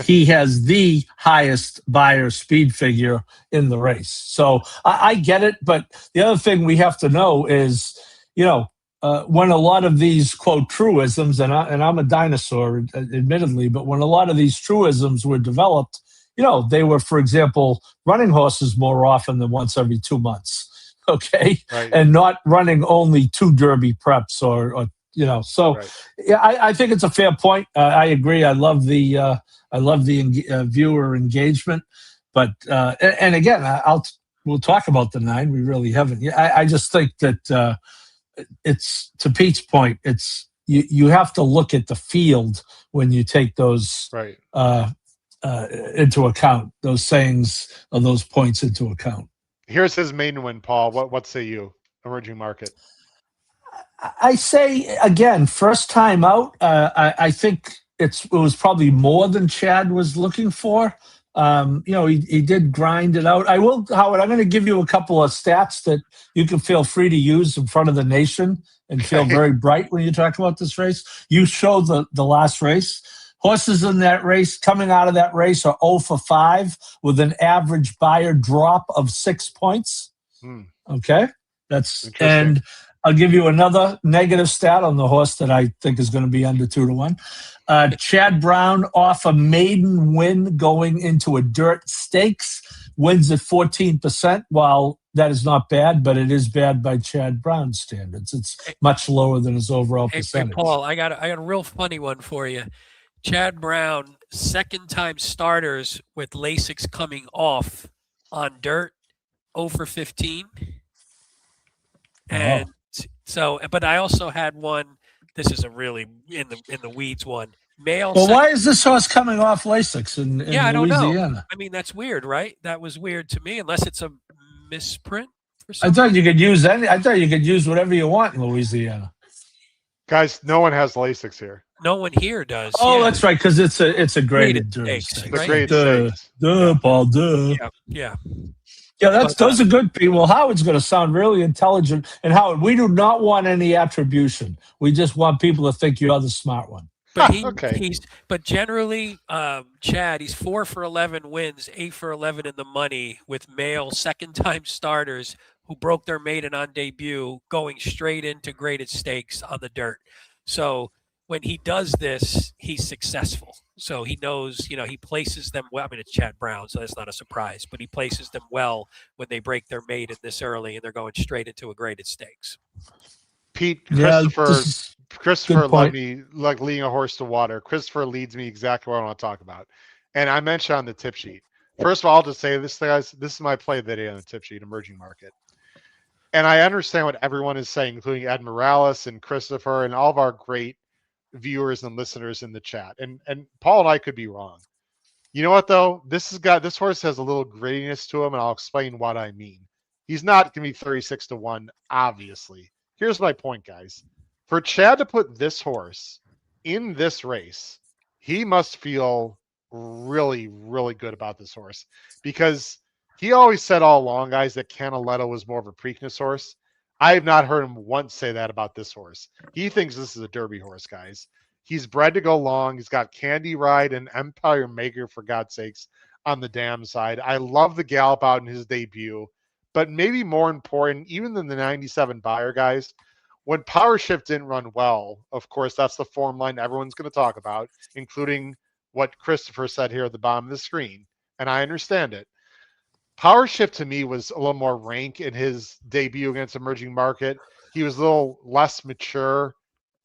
he has the highest buyer speed figure in the race. So I get it. But the other thing we have to know is, when a lot of these, quote, truisms, and I'm a dinosaur, admittedly, but when a lot of these truisms were developed, they were, for example, running horses more often than once every 2 months. Okay. Right. And not running only 2 Derby preps or so right. Yeah, I think it's a fair point. I agree. I love the viewer engagement, but and again, we'll talk about the 9. We really haven't. I just think that it's, to Pete's point, it's you have to look at the field when you take those right. Into account, those sayings or those points into account. Here's his main win, Paul. What say you? Emerging market. I say, again, first time out, I think it was probably more than Chad was looking for. He did grind it out. I will, Howard, I'm going to give you a couple of stats that you can feel free to use in front of the nation and feel very bright when you talk about this race. You showed the last race. Horses in that race, coming out of that race, are 0 for 5 with an average buyer drop of 6 points. Okay? That's and I'll give you another negative stat on the horse that I think is going to be under 2 to 1. Chad Brown off a maiden win going into a dirt stakes, wins at 14%. While that is not bad, but it is bad by Chad Brown's standards. It's much lower than his overall percentage. Hey, Paul, I got a real funny one for you. Chad Brown, second-time starters with Lasix coming off on dirt, 0 for 15. And so, but I also had one. This is a really in the weeds one. Well, why is this horse coming off Lasix in Louisiana? I don't know. I mean, that's weird, right? That was weird to me, unless it's a misprint. I thought you could use whatever you want in Louisiana. Guys, no one has Lasix here. No one here does. Oh, yeah. That's right, because it's a graded stakes. Right? Graded stakes. Paul, duh. Yeah. Yeah, those are good people. Howard's going to sound really intelligent. And Howard, we do not want any attribution. We just want people to think you're the smart one. But Okay. but generally, Chad, he's 4 for 11 wins, 8 for 11 in the money with male second-time starters who broke their maiden on debut, going straight into graded stakes on the dirt. So when he does this, he's successful. So he knows, he places them well. I mean, it's Chad Brown, so that's not a surprise, but he places them well when they break their maiden this early and they're going straight into a graded stakes. Pete, Yeah, Christopher, this Christopher good led point. me like leading a horse to water. Christopher leads me exactly what I want to talk about. And I mentioned on the tip sheet. First of all, I'll just say this, guys. This is my play of the day on the tip sheet, emerging market. And I understand what everyone is saying, including Ed Morales and Christopher and all of our great viewers and listeners in the chat. And Paul and I could be wrong. You know what though? This horse has a little grittiness to him, and I'll explain what I mean. He's not gonna be 36 to 1, obviously. Here's my point, guys. For Chad to put this horse in this race, he must feel really, really good about this horse, because he always said all along, guys, that Canaletto was more of a Preakness horse. I have not heard him once say that about this horse. He thinks this is a Derby horse, guys. He's bred to go long. He's got Candy Ride and Empire Maker, for God's sakes, on the dam side. I love the gallop out in his debut, but maybe more important, even than the 97 buyer, guys, when Power Shift didn't run well, of course, that's the form line everyone's going to talk about, including what Christopher said here at the bottom of the screen, and I understand it. Power Shift to me was a little more rank in his debut against Emerging Market. He was a little less mature.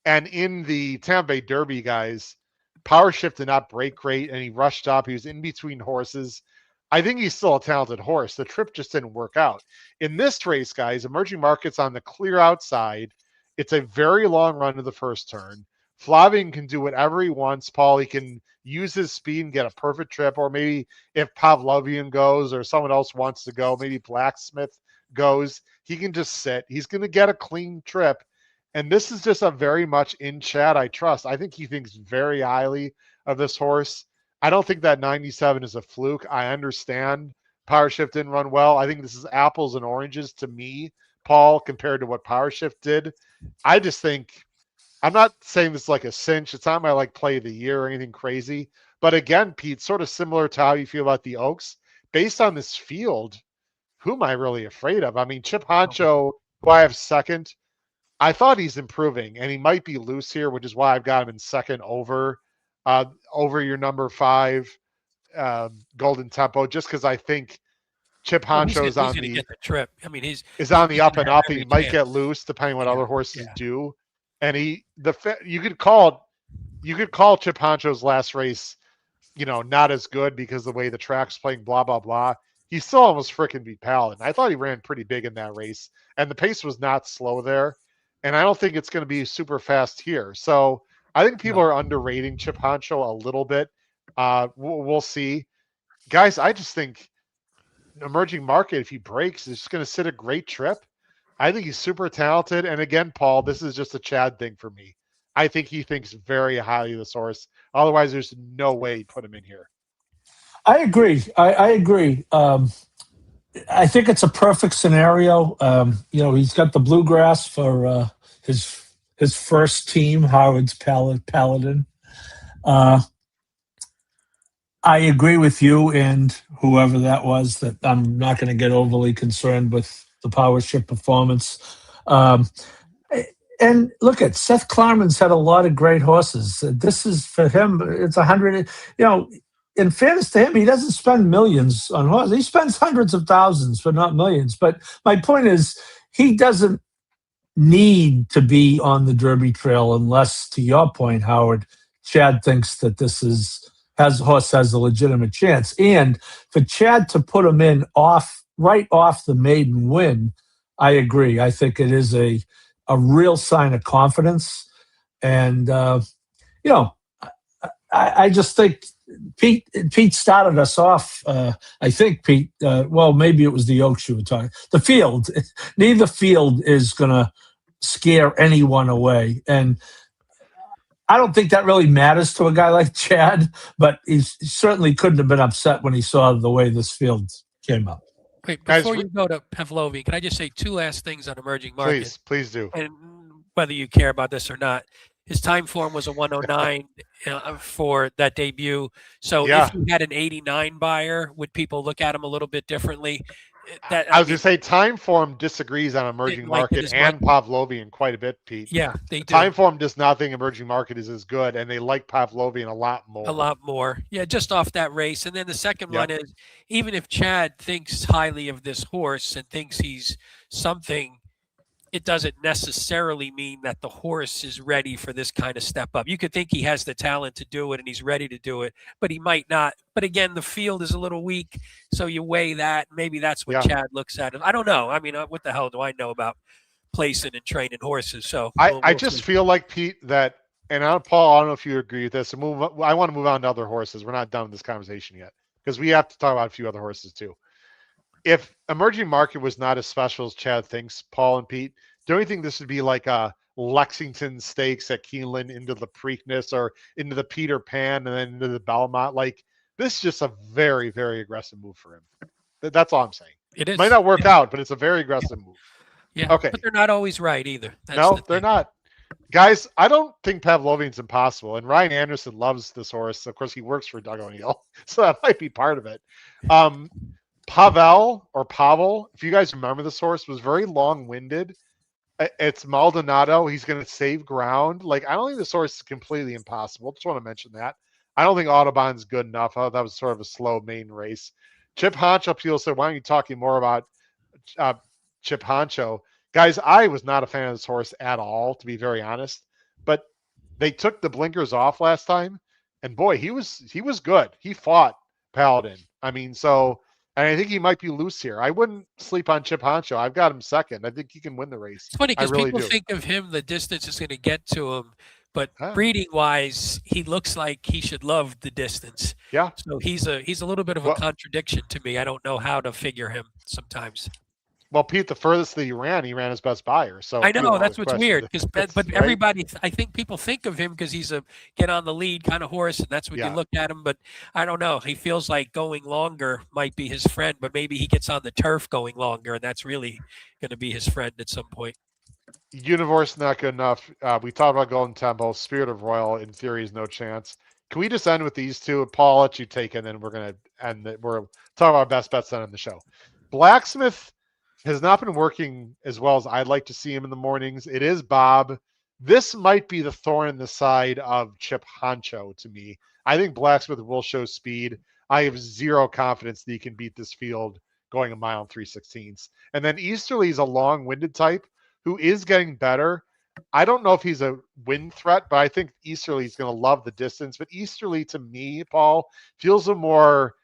And in the Tampa Bay Derby, guys, Power Shift did not break great, and he rushed up. He was in between horses. I think he's still a talented horse. The trip just didn't work out. In this race, guys, Emerging Market's on the clear outside. It's a very long run to the first turn. Flavien can do whatever he wants, Paul. He can use his speed and get a perfect trip, or maybe if Pavlovian goes or someone else wants to go, maybe Blacksmith goes, he can just sit. He's going to get a clean trip. And this is just a very much in Chad I trust. I think he thinks very highly of this horse. I don't think that 97 is a fluke. I understand Power Shift didn't run well. I think this is apples and oranges to me, Paul, compared to what Power Shift did. I just think, I'm not saying this is like a cinch. It's not my play of the year or anything crazy. But again, Pete, sort of similar to how you feel about the Oaks. Based on this field, who am I really afraid of? I mean, Chip Honcho, who I have second, I thought he's improving, and he might be loose here, which is why I've got him in second over your number 5, Golden Tempo, just because I think Chip Honcho is on the get the trip. I mean, he's on the up and up. He might chance. get loose depending on what other horses do. And you could call Chip Honcho's last race, not as good because the way the track's playing, blah blah blah. He still almost freaking beat Paladin. I thought he ran pretty big in that race, and the pace was not slow there. And I don't think it's going to be super fast here. So I think people are underrating Chip Honcho a little bit. We'll see. Guys, I just think Emerging Market, if he breaks, is just going to sit a great trip. I think he's super talented. And again, Paul, this is just a Chad thing for me. I think he thinks very highly of this horse. Otherwise, there's no way he'd put him in here. I agree. I agree. I think it's a perfect scenario. He's got the bluegrass for his first team, Howard's Paladin. I agree with you and whoever that was, that I'm not going to get overly concerned with the Power Shift performance. And look at Seth Klarman's had a lot of great horses. This is for him. It's 100. In fairness to him, he doesn't spend millions on horses. He spends hundreds of thousands, but not millions. But my point is, he doesn't need to be on the Derby Trail unless, to your point, Howard, Chad thinks that horse has a legitimate chance. And for Chad to put him in right off the maiden win, I agree. I think it is a real sign of confidence. And, I just think Pete started us off. I think Pete, maybe it was the Oaks you were talking. The field, neither field is going to scare anyone away. And I don't think that really matters to a guy like Chad, but he certainly couldn't have been upset when he saw the way this field came up. Wait, before you go to Pavlovian, can I just say 2 last things on Emerging Market? Please do. And whether you care about this or not, His time form was a 109 for that debut. So Yeah. if you had an 89 buyer, would people look at him a little bit differently? I was going to say time form disagrees on emerging Didn't like it market as much. and Pavlovian quite a bit, Pete. Yeah, they do. Time form does not think emerging market is as good, and they like Pavlovian a lot more. A lot more. Yeah, just off that race. And then the second Yep. one is, even if Chad thinks highly of this horse and thinks he's something, it doesn't necessarily mean that the horse is ready for this kind of step up. You could think he has the talent to do it and he's ready to do it, but he might not. But again, the field is a little weak, so you weigh that. Maybe that's what Chad looks at. I don't know. I mean, what the hell do I know about placing and training horses? So I just feel like, Pete, that, and Paul, I don't know if you agree with this. I want to move on to other horses. We're not done with this conversation yet because we have to talk about a few other horses too. If emerging market was not as special as Chad thinks, Paul and Pete, don't you think this would be like a Lexington Stakes at Keeneland into the Preakness or into the Peter Pan and then into the Belmont? Like, this is just a very, very aggressive move for him. That's all I'm saying. It is. Might not work out, but it's a very aggressive move. Yeah. Okay. But they're not always right either. No, they're not. Guys, I don't think Pavlovian's impossible. And Ryan Anderson loves this horse. Of course, he works for Doug O'Neill, so that might be part of it. Pavel, if you guys remember this horse, was very long-winded. It's Maldonado. He's going to save ground. Like, I don't think this horse is completely impossible. Just want to mention that. I don't think Audubon's good enough. I thought that was sort of a slow main race. Chip Honcho, people said, why aren't you talking more about Chip Honcho? Guys, I was not a fan of this horse at all, to be very honest. But they took the blinkers off last time, and boy, he was good. He fought Paladin. I mean, and I think he might be loose here. I wouldn't sleep on Chip Honcho. I've got him second. I think he can win the race. It's funny because really people think of him, the distance is going to get to him, but breeding-wise, he looks like he should love the distance. Yeah. So he's a little bit of a contradiction to me. I don't know how to figure him sometimes. Well, Pete, the furthest that he ran his best buyer. So I know that's what's weird but everybody, I think people think of him because he's a get on the lead kind of horse, and that's what you look at him. But I don't know. He feels like going longer might be his friend, but maybe he gets on the turf going longer, and that's really going to be his friend at some point. Univorce not good enough. We talked about Golden Temple. Spirit of Royal, in theory, is no chance. Can we just end with these two? Paul, I'll let you take it, and then we're going to end it. We're talking about our best bets on the show. Blacksmith has not been working as well as I'd like to see him in the mornings. It is Bob. This might be the thorn in the side of Chip Honcho to me. I think Blacksmith will show speed. I have zero confidence that he can beat this field going 1 mile and 3/16. And then Easterly's a long-winded type who is getting better. I don't know if he's a win threat, but I think Easterly's going to love the distance. But Easterly, to me, Paul, feels a more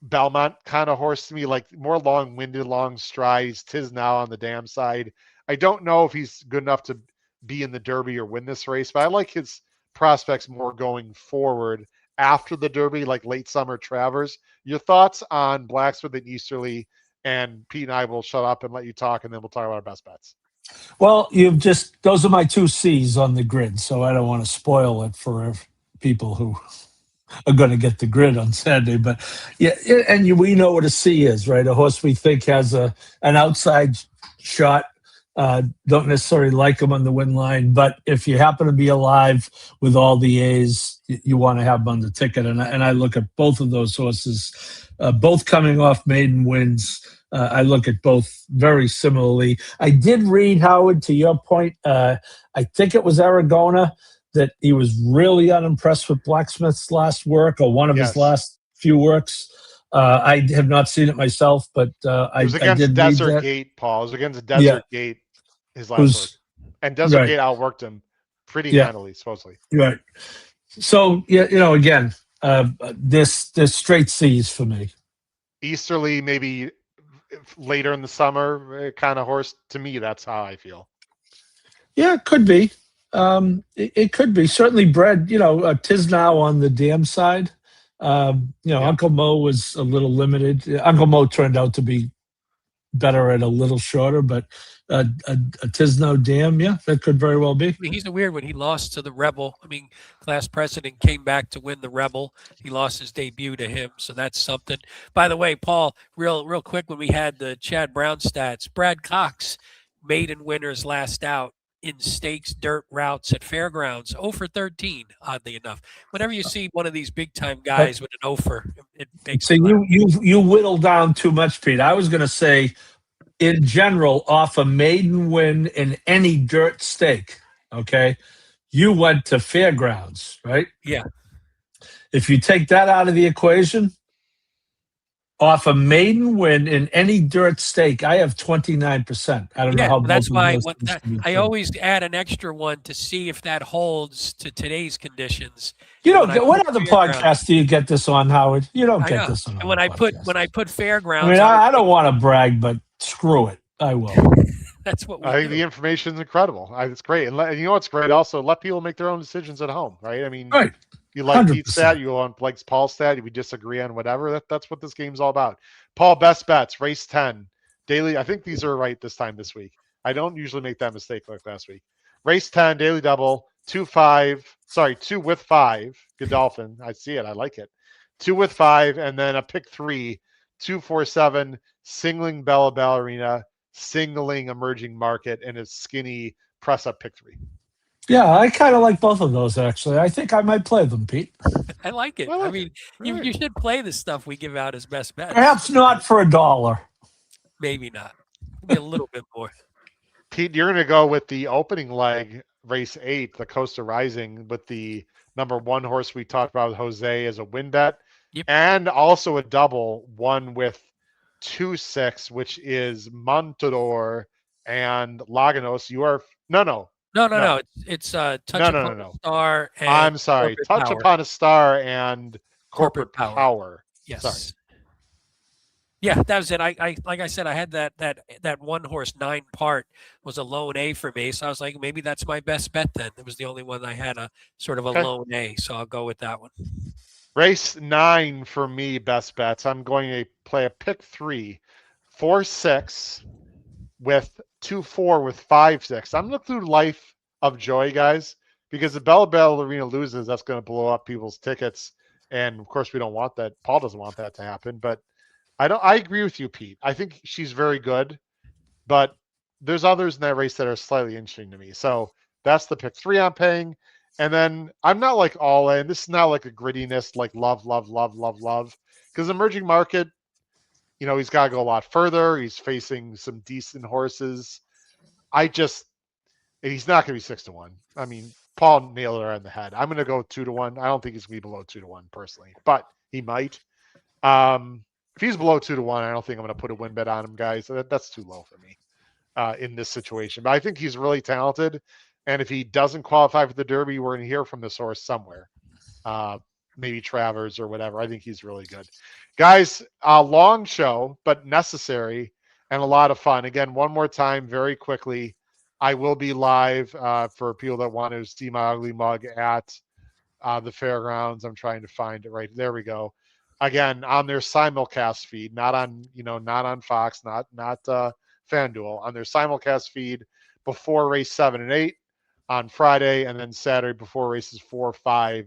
Belmont kind of horse to me, like more long-winded, long strides. Tis now on the damn side. I don't know if he's good enough to be in the Derby or win this race, but I like his prospects more going forward after the Derby, like late summer Travers. Your thoughts on Blacksmith and Easterly, and Pete and I will shut up and let you talk, and then we'll talk about our best bets. Well, those are my 2 C's on the grid, so I don't want to spoil it for people who are going to get the grid on Saturday. But yeah, and we know what a C is, right? A horse we think has an outside shot. Don't necessarily like him on the win line, but if you happen to be alive with all the A's, you want to have them on the ticket. And I look at both of those horses, both coming off maiden wins. I look at both very similarly. I did read, Howard, to your point, I think it was Aragona, that he was really unimpressed with Blacksmith's last work, or one of his last few works. I have not seen it myself, but I did read that. Desert Gate, Paul. It was against Desert Gate, his last work. And Desert Gate outworked him pretty handily, supposedly. Right. So, again, this straight C's for me. Easterly, maybe later in the summer kind of horse. To me, that's how I feel. Yeah, it could be. It could be certainly bred, tis now on the dam side. Uncle Mo was a little limited. Uncle Mo turned out to be better at a little shorter, but a Tisno dam, that could very well be. I mean, he's a weird one. He lost to the Rebel. I mean, class president came back to win the Rebel. He lost his debut to him, so that's something. By the way, Paul, real quick, when we had the Chad Brown stats, Brad Cox, maiden winners last out in stakes dirt routes at fairgrounds. 0 for 13, oddly enough. Whenever you see one of these big time guys with an 0 for, it makes So me laugh. you whittle down too much, Pete. I was going to say, in general, off a maiden win in any dirt stake, okay, you went to fairgrounds, right? Yeah. If you take that out of the equation, off a maiden win in any dirt stake, I have 29%. I don't know how that's both of why those things can be I true. always add an extra one to see if that holds to today's conditions. You And don't get, what other podcast do you get this on, Howard? You don't I get know. this on And other when I podcasts. put fairgrounds, I mean, I don't want to brag, but screw it. I will. that's what we I think do. the information is incredible. It's great. And you know what's great also? Let people make their own decisions at home, right? I mean, Right. you like 100%. Pete's stat, you like Paul's stat, we disagree on whatever. That's what this game's all about. Paul, best bets, race 10. Daily, I think these are right this week. I don't usually make that mistake like last week. Race 10, daily double, 2 with 5. Godolphin. I see it. I like it. 2 with 5, and then a pick 3, 2, 4, 7, singling Bella Ballerina, singling Emerging Market, and a skinny press up pick 3. Yeah, I kind of like both of those, actually. I think I might play them, Pete. I like it. I mean, you should play the stuff we give out as best bets. Perhaps not for $1. Maybe not. Maybe a little bit more. Pete, you're going to go with the opening leg, race 8, the Costa Rising, with the number 1 horse we talked about, Jose, as a win bet. Yep. And also a double, one with 2-6, which is Montador and Laganos. You are no. It's Touch Upon a Star. And I'm sorry, Touch Upon a Star and Corporate Power. Yes. Sorry. Yeah, that was it. I like I said, I had that one horse 9 part was a lone A for me, so I was like, maybe that's my best bet then. It was the only one I had a sort of a lone A, so I'll go with that one. Race 9 for me, best bets. I'm going to play a pick 3, 4-6 with 2-4 with 5-6. I'm looking through Life of Joy, guys, because if Bella Ballerina loses, that's going to blow up people's tickets, and of course we don't want that. Paul doesn't want that to happen, but I agree with you, Pete. I think she's very good, but there's others in that race that are slightly interesting to me. So that's the pick 3 I'm paying. And then I'm not like all in. This is not like a grittiness, like love. Because Emerging Market, he's got to go a lot further. He's facing some decent horses. He's not going to be 6-1. I mean, Paul nailed it on the head. I'm going to go 2-1. I don't think he's going to be below 2-1 personally, but he might. If he's below 2-1, I don't think I'm going to put a win bet on him, guys. That's too low for me in this situation. But I think he's really talented. And if he doesn't qualify for the Derby, we're going to hear from this horse somewhere. Maybe Travers or whatever. I think he's really good. Guys, a long show, but necessary and a lot of fun. Again, one more time, very quickly, I will be live for people that want to see my ugly mug at the fairgrounds. I'm trying to find it right. There we go. Again, on their simulcast feed, not on Fox, not FanDuel, on their simulcast feed before race 7 and 8 on Friday, and then Saturday before races 4, 5,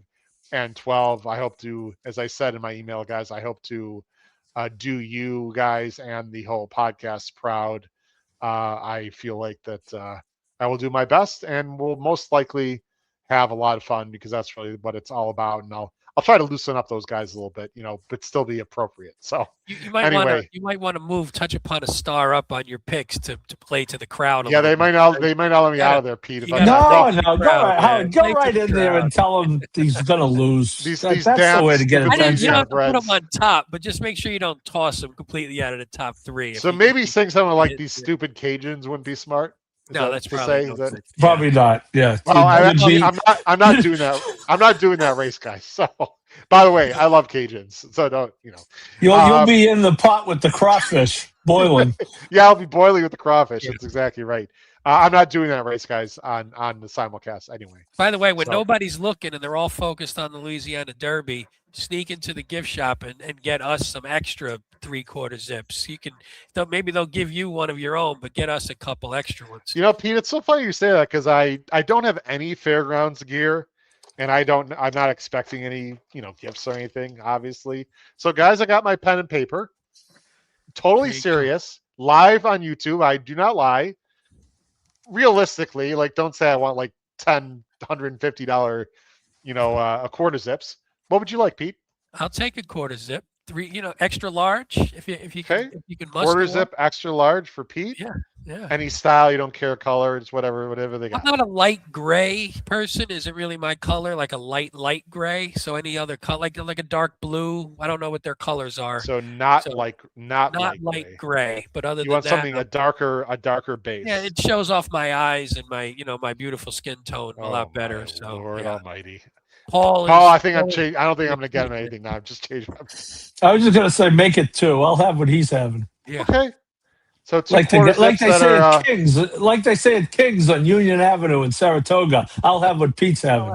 and 12. I hope to, as I said in my email, guys, I hope to do you guys and the whole podcast proud. I feel like that I will do my best, and we'll most likely have a lot of fun because that's really what it's all about. And I'll try to loosen up those guys a little bit, but still be appropriate. So you might want to move Touch Upon a Star up on your picks to play to the crowd. Yeah, they might not let me out of there, Pete. No, go right in there and tell him he's going to lose. That's the way to get attention. You don't have to put him on top, but just make sure you don't toss him completely out of the top 3. So maybe saying something like these stupid Cajuns wouldn't be smart. No, that's probably not. Yeah. Well, I'm not doing that. I'm not doing that race, guys. So, by the way, I love Cajuns. So don't. You'll be in the pot with the crawfish boiling. Yeah, I'll be boiling with the crawfish. That's exactly right. I'm not doing that race, guys, on the simulcast anyway. By the way, when nobody's looking and they're all focused on the Louisiana Derby, sneak into the gift shop and get us some extra 3/4 zips. Maybe they'll give you one of your own, but get us a couple extra ones. Pete, it's so funny you say that because I don't have any fairgrounds gear, and I'm not expecting any gifts or anything, obviously. So guys, I got my pen and paper. Totally serious. Live on YouTube. I do not lie. realistically, like, don't say I want like $150, a quarter zips. What would you like, Pete? I'll take a quarter zip. 3, extra large if you Okay. can muster Quarter one. zip, extra large for Pete. Yeah. Any style, you don't care color, it's whatever they I'm got. not a light gray person. Isn't really my color. Like a light gray. So any other color, like a dark blue. I don't know what their colors are. So not Not light light gray. gray. But other You than want that, something a darker base. yeah, it shows off my eyes and my my beautiful skin tone a lot better. My So Lord yeah. Almighty. Paul, I think I'm changing. I don't think I'm going to get him anything now. I'm just changing. I was just gonna say, make it 2. I'll have what he's having. Yeah. Okay. So 2 Like quarter they zips say that at are Kings, like they say at Kings on Union Avenue in Saratoga. I'll have what Pete's having.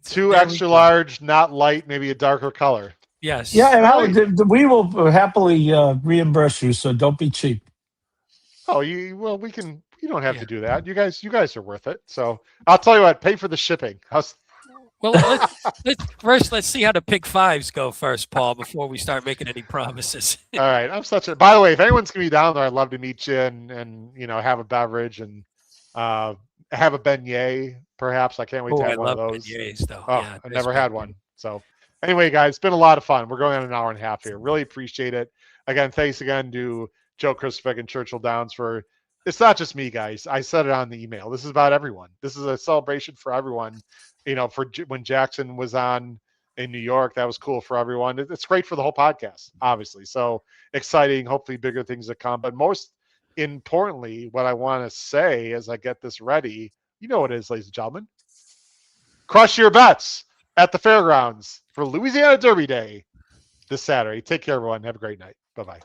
2 There we extra go. large, not light, maybe a darker color. Yes. Yeah, and All right. we will happily reimburse you. So don't be cheap. Oh, you don't have to do that. You guys are worth it. So I'll tell you what, pay for the shipping. Well, let's see how the pick fives go first, Paul, before we start making any promises. All right. By the way, if anyone's going to be down there, I'd love to meet you and have a beverage and have a beignet, perhaps. I can't wait to have one of those. Beignets, though. Oh, Yeah, I've never had one. So anyway, guys, it's been a lot of fun. We're going on an hour and a half here. Really appreciate it. Again, thanks again to Joe Christopher and Churchill Downs for, it's not just me, guys. I said it on the email. This is about everyone. This is a celebration for everyone. For when Jackson was on in New York, that was cool for everyone. It's great for the whole podcast, obviously. So exciting, hopefully bigger things to come. But most importantly, what I want to say as I get this ready, you know what it is, ladies and gentlemen. Crush your bets at the fairgrounds for Louisiana Derby Day this Saturday. Take care, everyone. Have a great night. Bye-bye.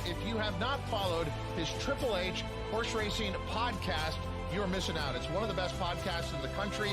If you have not followed his Triple H horse racing podcast, you're missing out. It's one of the best podcasts in the country.